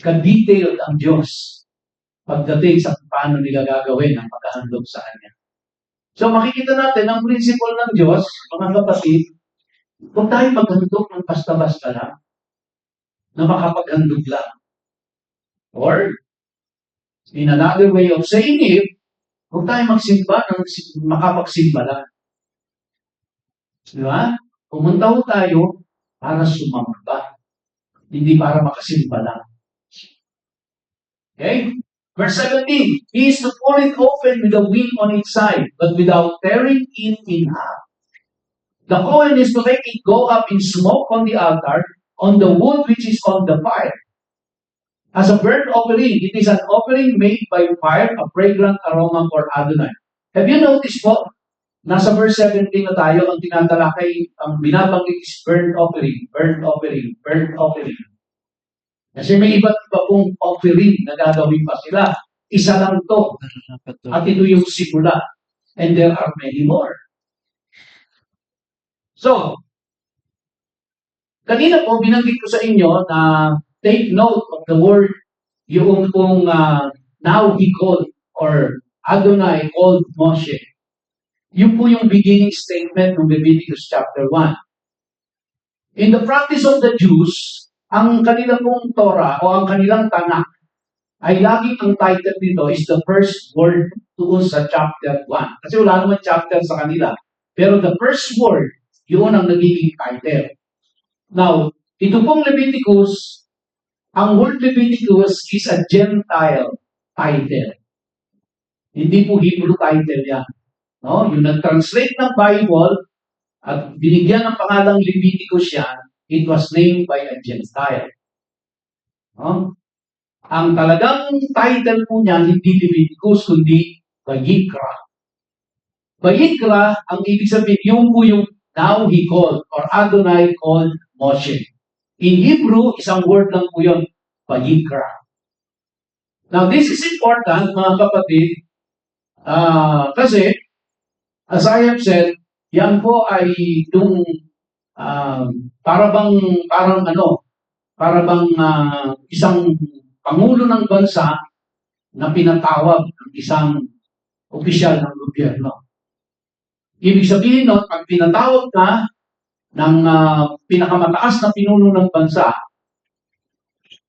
ka-detailed ang Diyos pagdating sa paano nila gagawin ang paghahandog sa Kanya. So makikita natin ang principle ng Diyos, mga kapatid, huwag tayo maghandog ng basta-basta lang, na makapaghandog lang. Or, in another way of saying it, huwag tayo magsimba ng makapagsimba lang. Di ba? Pumunta ho tayo para sumamba. Hindi para makasimba lang. Okay? Verse 17, He is to pour it open with a wing on its side, but without tearing it in half. The Kohen is to make it go up in smoke on the altar, on the wood which is on the fire. As a burnt offering, it is an offering made by fire, a fragrant aroma for Adonai. Have you noticed po? Nasa verse 17 na tayo, ang tinatalakay, ang binabanggit is burnt offering, burnt offering, burnt offering. Kasi may iba't iba pong offering na gagawin pa sila. Isa lang to. At ito yung simula. And there are many more. So, kanina po, binanggit ko sa inyo na take note of the word, yung kung now he called, or Adonai called Moshe. Yun po yung beginning statement ng Leviticus chapter 1. In the practice of the Jews, ang kanilang pong Torah o ang kanilang Tanakh ay laging ang title nito is the first word doon sa chapter 1. Kasi wala naman chapter sa kanila. Pero the first word, yun ang nagiging title. Now, ito pong Leviticus, ang word Leviticus is a Gentile title. Hindi po Hebrew title yan. No? Yung nag-translate ng Bible at binigyan ng pangalang Leviticus yan, it was named by a Gentile. No? Ang talagang title po niya, hindi Leviticus, kundi Vayikra. Vayikra, ang ibig sabihin, yung po yung now he called, or Adonai called Moshe. In Hebrew, isang word lang po yun, Vayikra. Now, this is important, mga kapatid, kasi, as I have said, yan po ay yung parang isang pangulo ng bansa na pinatawag ng isang opisyal ng gobyerno. Ibig sabihin nun, pag pinatawag ka ng pinakamataas na pinuno ng bansa,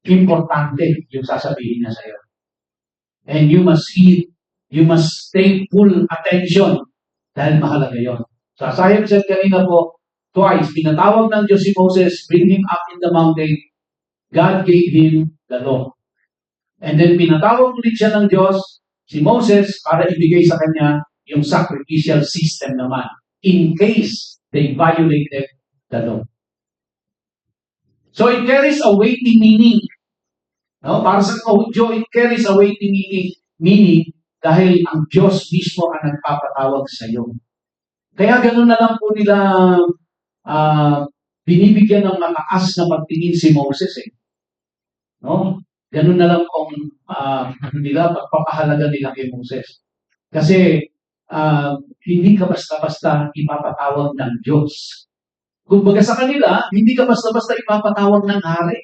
importante yung sasabihin niya sa'yo. And you must heed, you must take full attention dahil mahalaga yon. So as I have said kanina po, twice, pinatawag ng Diyos si Moses, bring him up in the mountain, God gave him the law. And then pinatawag ulit siya ng Diyos, si Moses, para ibigay sa kanya yung sacrificial system naman, in case they violated the law. So it carries a weighty meaning. No? Para sa Hudyo, it carries a weighty meaning dahil ang Diyos mismo ang nagpapatawag sa iyo. Kaya ganoon na lang po nila binibigyan ng mataas na pagtingin si Moses. No? Ganoon na lang kung nila pagpapahalaga nila kay Moses. Kasi hindi ka basta-basta ipapatawag ng Diyos. Kumbaga sa kanila, hindi ka basta-basta ipapatawag ng hari.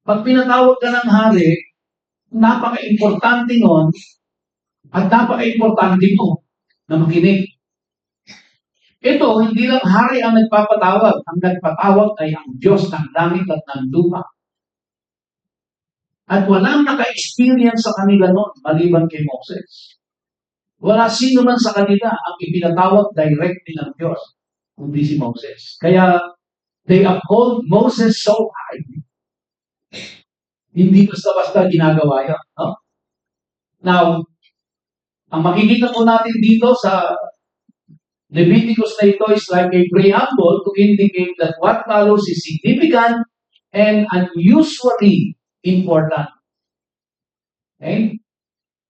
Pag pinatawag ka ng hari, napaka-importante nun at napaka-importante mo na makinig. Ito, hindi lang hari ang nagpapatawag. Ang nagpatawag ay ang Diyos ng langit at ng lupa. At walang naka-experience sa kanila noon, maliban kay Moses. Wala sino man sa kanila ang ipinatawag directly ng Diyos, kundi si Moses. Kaya, they uphold Moses so high. Hindi basta-basta ginagawa yan. No? Now, ang makikita po natin dito sa Leviticus na ito is like a preamble to indicate that what follows is significant and unusually important. Okay?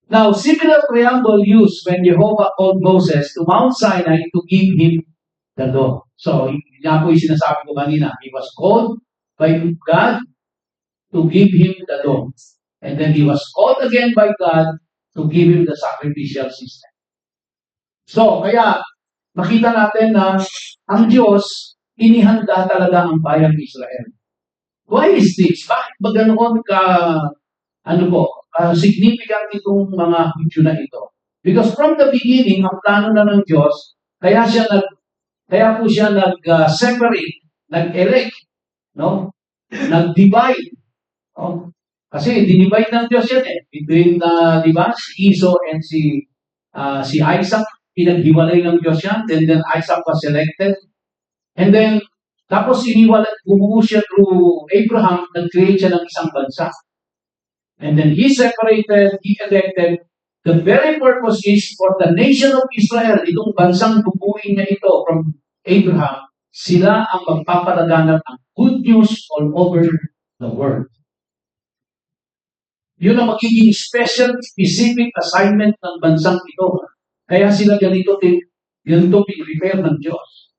Now, similar preamble used when Jehovah called Moses to Mount Sinai to give him the law. So, yan po yung sinasabi ko kanina. He was called by God to give him the law. And then he was called again by God to give him the sacrificial system. So, kaya, makita natin na ang Diyos, inihanda talaga ang bayang Israel. Why is this? Bakit ba ganoon significant itong mga Hudyo na ito? Because from the beginning, ang plano na ng Diyos, kaya po siya nag-separate, nag-elect, no? Nag-divide. No? Kasi dinivide ng Diyos yan between, di ba, si Esau and si Isaac, pinaghiwalay ng Diyos yan, then Isaac was selected. And then, tapos bumuo siya through Abraham, nag-create siya ng isang bansa. And then he separated, he elected. The very purpose is for the nation of Israel, itong bansang bubuin niya ito from Abraham, sila ang magpapalaganap ng good news all over the world. Yun ang magiging special, specific assignment ng bansang ito. Kaya sila ganito prepare ng Diyos.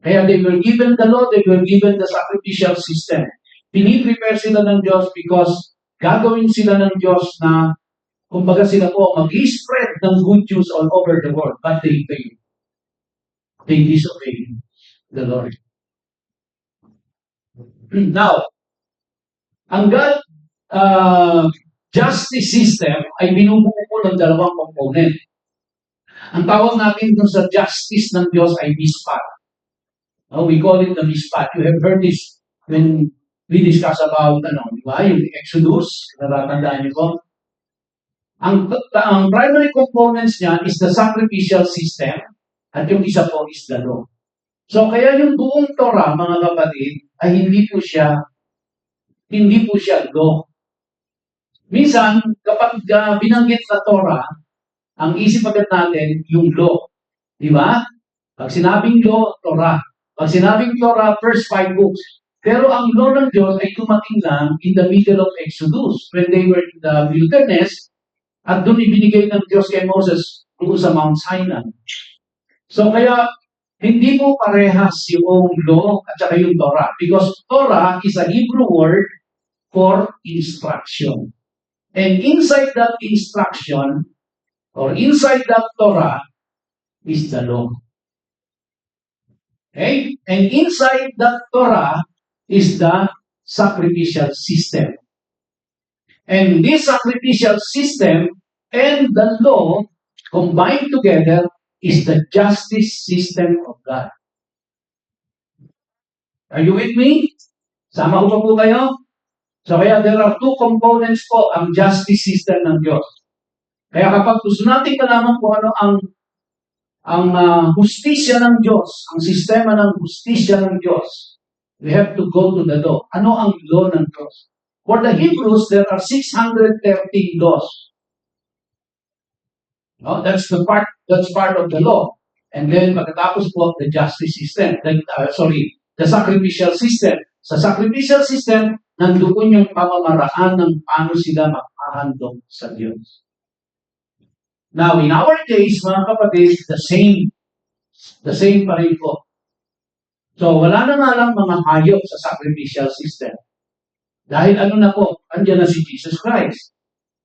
Kaya they were given the law, they were given the sacrificial system. Piniprepare sila ng Diyos because gagawin sila ng Diyos na, kumbaga sila po, mag-spread ng good news all over the world. But they failed. They disobeyed the Lord. Now, ang God justice system ay binubuo po ng dalawang component. Ang tawag natin dun sa justice ng Diyos ay mispat. We call it the mispat. You have heard this when we discuss about, di ba, yung Exodus, natatandaan niyo po. Ang primary components niya is the sacrificial system at yung isa po is the law. So kaya yung buong Torah, mga kapatid, ay hindi po siya law. Minsan, kapag binanggit sa Torah, ang isip agad natin yung law. Di ba? Pag sinabing law, Torah. Pag sinabing Torah, first 5 books. Pero ang law ng Diyos ay dumating lang in the middle of Exodus when they were in the wilderness at doon ibinigay ng Diyos kay Moses doon sa Mount Sinai. So kaya, hindi mo parehas yung law at saka yung Torah because Torah is a Hebrew word for instruction. And inside that instruction or inside that Torah is the law. Okay? And inside that Torah is the sacrificial system. And this sacrificial system and the law combined together is the justice system of God. Are you with me? Sama ko po kayo? So kaya there are 2 components po ang justice system ng Diyos. Kaya kapag gusto natin malaman kung ano ang hustisya ng Diyos, ang sistema ng hustisya ng Diyos, we have to go to the law. Ano ang law ng Diyos? For the Hebrews, there are 613 laws. No, that's part of the law. And then pagkatapos po the justice system, the sacrificial system. Sa sacrificial system, nandoon yung pamamaraan ng paano sila makahandog sa Diyos. Now, in our case, mga kapatid, the same pa rin po. So, wala na nga lang mga hayop sa sacrificial system. Dahil ano na po, andyan na si Jesus Christ.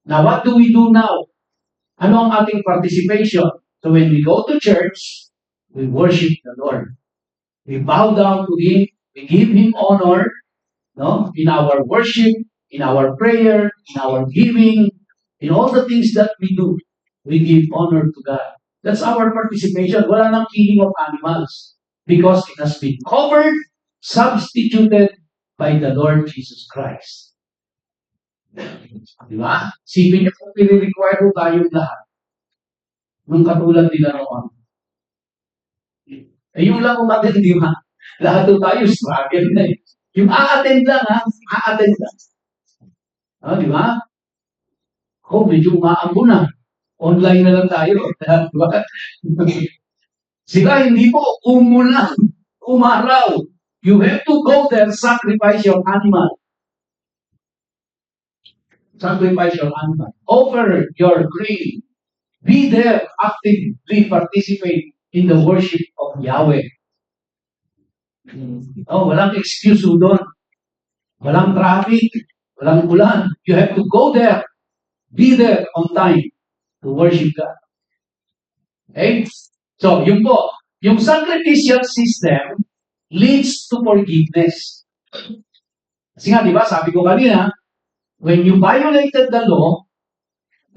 Now, what do we do now? Ano ang ating participation? So, when we go to church, we worship the Lord. We bow down to Him. We give Him honor, no? In our worship, in our prayer, in our giving, in all the things that we do, we give honor to God. That's our participation. Wala nang killing of animals because it has been covered, substituted by the Lord Jesus Christ. Di ba? Sipin niyo kung pinirequire ko tayong lahat. Nung katulad nila noon. Yung lang umattend, di ba? Lahat tayo struggle na eh. Yung a-attend lang ha, a-attend lang. Di ba? Medyo umaambo na. Online na lang tayo. Di ba? Sila hindi po umulan, umaraw. You have to go there, sacrifice your animal. Sacrifice your animal. Offer your grain. Be there, actively participate in the worship of Yahweh. Walang excuse doon. Walang traffic. Walang ulan. You have to go there. Be there on time to worship God. Okay? So, yun po. Yung sacrificial system leads to forgiveness. Kasi nga, di ba, sabi ko kanina, when you violated the law,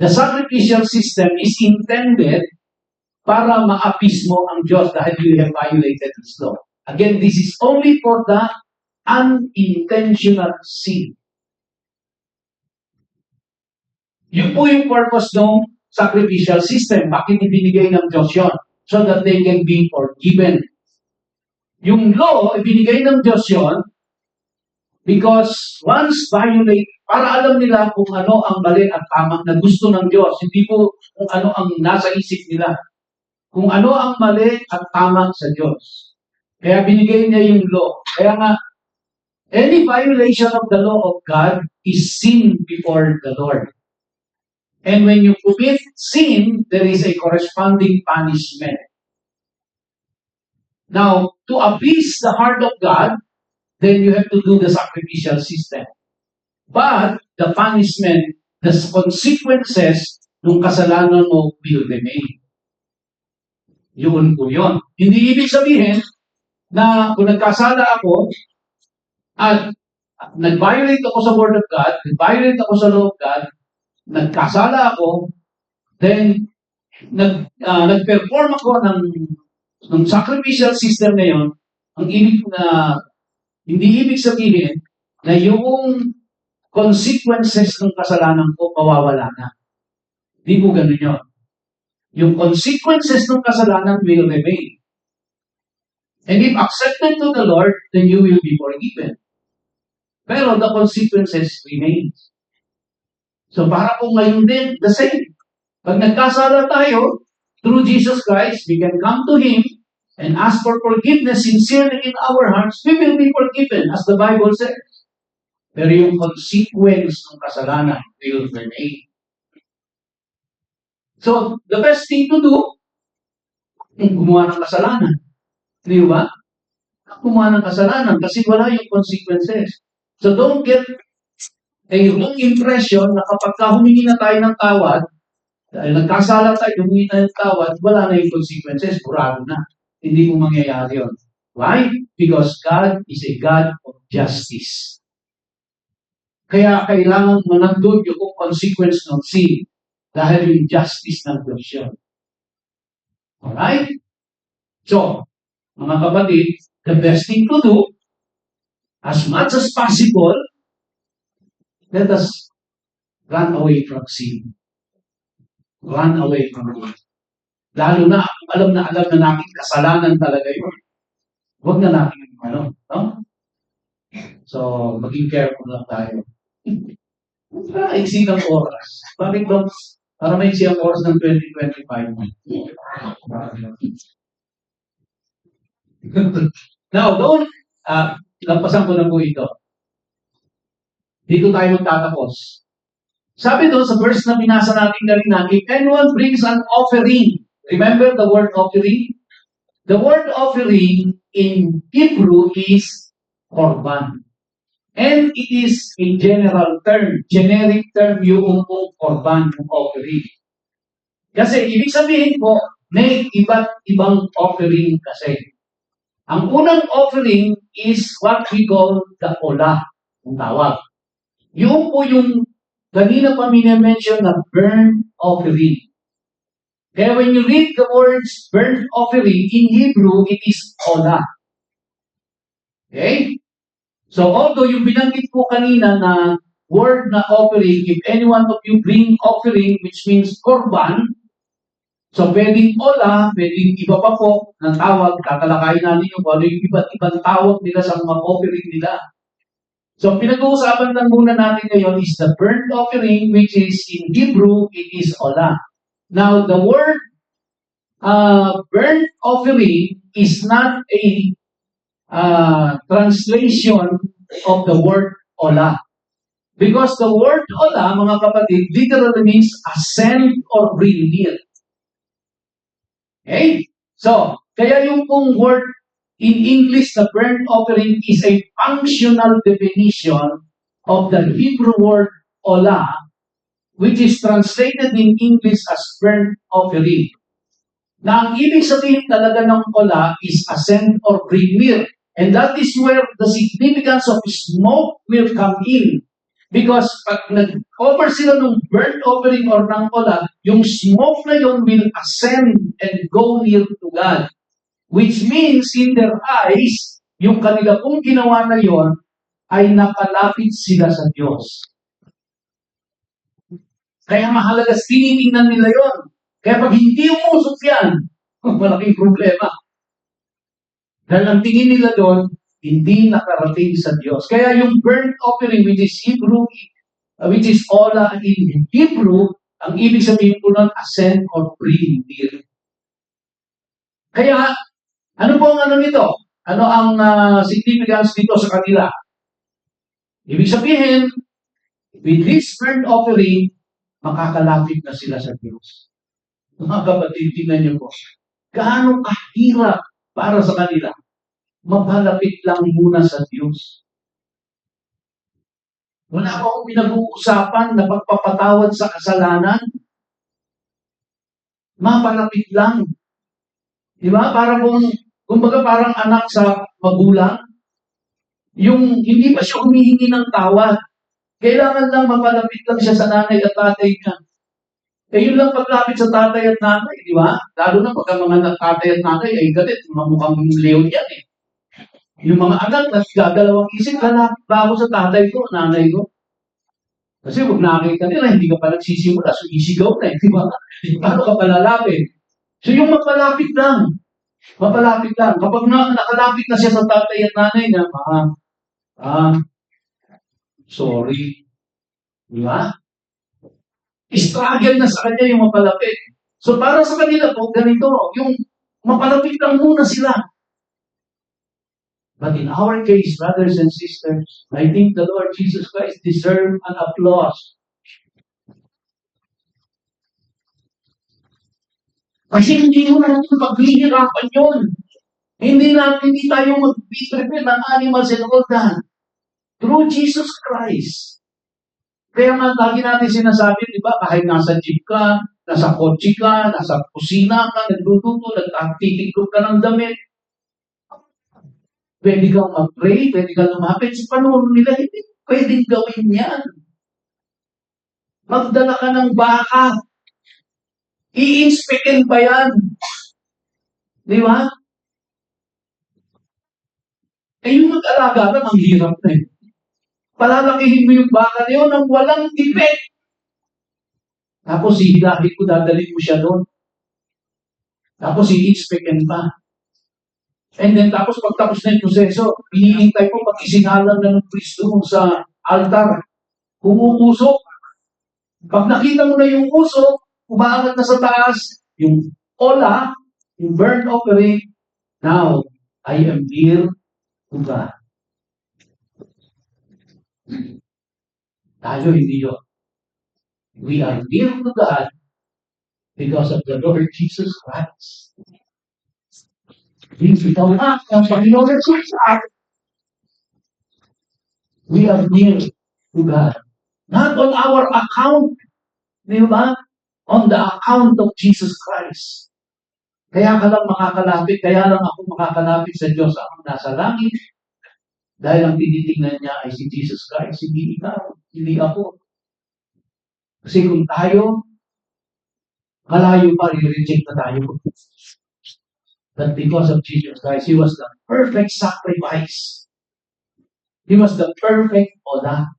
the sacrificial system is intended para ma-appease mo ang Diyos dahil you have violated His law. Again, this is only for the unintentional sin. Yun po yung purpose ng sacrificial system. Bakit ibinigay ng Diyos yun? So that they can be forgiven. Yung law, ibinigay ng Diyos yun because once violate, para alam nila kung ano ang mali at tama na gusto ng Diyos. Hindi po kung ano ang nasa isip nila. Kung ano ang mali at tama sa Diyos. Kaya binigay niya yung law. Kaya nga, any violation of the law of God is sin before the Lord. And when you commit sin, there is a corresponding punishment. Now, to appease the heart of God, then you have to do the sacrificial system. But the punishment, the consequences ng kasalanan mo will remain. Yun po yun. Hindi ibig sabihin na kung nagkasala ako at nag-violate ako sa Word of God, nag-violate ako sa law of God, nagkasala ako, then nag-perform ako ng sacrificial system na yun, ang ibig na hindi ibig sabihin na yung consequences ng kasalanan ko mawawala na. Di po ganun yun. Yung consequences ng kasalanan will remain. And if accepted to the Lord, then you will be forgiven. Pero the consequences remains. So para po ngayon din, the same. Pag nagkasala tayo, through Jesus Christ, we can come to Him and ask for forgiveness sincerely in our hearts, we will be forgiven, as the Bible says. Pero yung consequence ng kasalanan will remain. So, the best thing to do, gumawa ng kasalanan. Di ba? Gumawa ng kasalanan kasi wala yung consequences. So, don't get a wrong impression na kapag humingi na tayo ng tawad, dahil nagkasala tayo, humingi tayo ng tawad, wala na yung consequences, burado na. Hindi mo mangyayari yun. Why? Because God is a God of justice. Kaya kailangan manandun yung consequence ng sin dahil yung justice ng Diyos yun. Alright? So, mga kapatid, the best thing to do, as much as possible, let us run away from sin. Run away from it. Lalo na, alam na natin, kasalanan talaga yun. Huwag na natin, no? So, maging careful lang tayo. Iksi ng oras. Bakit ba? Para may iksi ang oras ng 2025. Now, don't, lampasan ko na po ito. Dito tayo magtatapos. Sabi doon sa verse na binasa natin kanina, if anyone brings an offering, remember the word offering? The word offering in Hebrew is korban. And it is a general term, generic term yung korban, yung offering. Kasi ibig sabihin po, may iba't ibang offering kasi. Ang unang offering is what we call the olah, ang tawag. Yung po yung kanina pa mention na burnt offering. Kaya when you read the words burnt offering in Hebrew, it is olah. Okay? So although yung binanggit ko kanina na word na offering, if any one of you bring offering, which means korban, so pwedeng olah, pwedeng iba pa po ng tawag, tatalakayin natin yung ano yung iba't ibang tawag nila sa mga offering nila. So, pinag-uusapan lang muna natin ngayon is the burnt offering, which is in Hebrew, it is olah. Now, the word burnt offering is not a translation of the word olah. Because the word olah, mga kapatid, literally means ascend or bring near. Okay? So, kaya yung pong word in English, the burnt offering is a functional definition of the Hebrew word olah, which is translated in English as burnt offering. Na ang ibig sabihin talaga ng olah is ascend or bring near. And that is where the significance of smoke will come in. Because pag nag-offer sila ng burnt offering or ng olah, yung smoke na yun will ascend and go near to God. Which means, in their eyes, yung kanila pong ginawa na yon ay napalapit sila sa Diyos. Kaya mahalaga, tinitingnan nila yon. Kaya pag hindi umusok yan, malaking problema. Dahil ang tingin nila doon, hindi nakarating sa Diyos. Kaya yung burnt offering, which is Hebrew, which is olah in Hebrew, ang ibig sabihin po nun, ascend or bring near. Kaya, ano po ang ano nito? Ano ang significance dito sa kanila? Ibig sabihin, with this burnt offering, makakalapit na sila sa Diyos. Mga kapatid, tingnan niyo po. Gaano kahirap para sa kanila? Mapalapit lang muna sa Diyos. Wala akong pinag-uusapan na pagpapatawad sa kasalanan. Mapalapit lang. Di ba? Kumbaga parang anak sa magulang. Yung hindi pa siya humihingi ng tawad. Kailangan lang mapalapit lang siya sa nanay at tatay niya. Yun lang paglapit sa tatay at nanay, di ba? Lalo na pagka mga tatay at nanay ay galit, mamukhang leon yan eh. Yung mga anak, nagdadalawang isip, lalapit ba ako sa tatay ko, nanay ko? Kasi pag nakita nila, hindi ka pa nagsisimula, so isigaw na, di ba? Paano ka palalapit? So yung mapalapit lang, mapalapit lang. Kapag nakalapit na siya sa tatay at nanay niya, sorry. Di ba? Struggle na sa kanya yung mapalapit. So para sa kanila po, ganito, yung mapalapit lang muna sila. But in our case, brothers and sisters, I think the Lord Jesus Christ deserves an applause. Kasi hindi mo natin paghihirapan yun. Hindi tayo mag-prepare ng animals and all that. Through Jesus Christ. Kaya man, lagi natin sinasabi, di ba, kahit nasa jeep ka, nasa kotse ka, nasa kusina ka, nagluluto, nagtitiklop ka ng damit, pwede kang mag-pray, pwede kang lumapit. Sa panahon nila, hindi pwedeng gawin yan. Magdala ka ng baka. I-inspectin pa yan. Di ba? Eh yung mag-alaga ka, ang hirap na eh. Palalakihin mo yung baka na yun ng walang defect. Tapos hihilahin ko, dadalhin mo siya doon. Tapos i-inspectin pa. And then tapos pagtapos na yung proseso, hinihintay ko pag isingalan na ng priest doon sa altar. Umuusok. Pag nakita mo na yung usok, umaangat na sa taas, yung ola, yung burnt offering, now, I am near to God. Tayo hindi yun. We are near to God because of the Lord Jesus Christ. Ikaw na, ang Panginoon Jesus. We are near to God. Not on our account. Di ba? On the account of Jesus Christ. Kaya ka lang makakalapit, kaya lang ako makakalapit sa Diyos ang nasa langit. Dahil ang tinitingnan niya ay si Jesus Christ, hindi ikaw, hindi ako. Kasi kung tayo, malayo pa, re-reject na tayo. But because of Jesus Christ, He was the perfect sacrifice. He was the perfect ola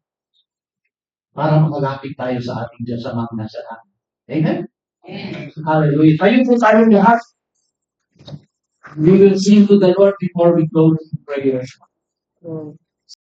para makalapit tayo sa ating Diyos ang mga nasa langit. Amen? Hallelujah. Tayo po tayo lahat. We will sing to the Lord before we close in prayer.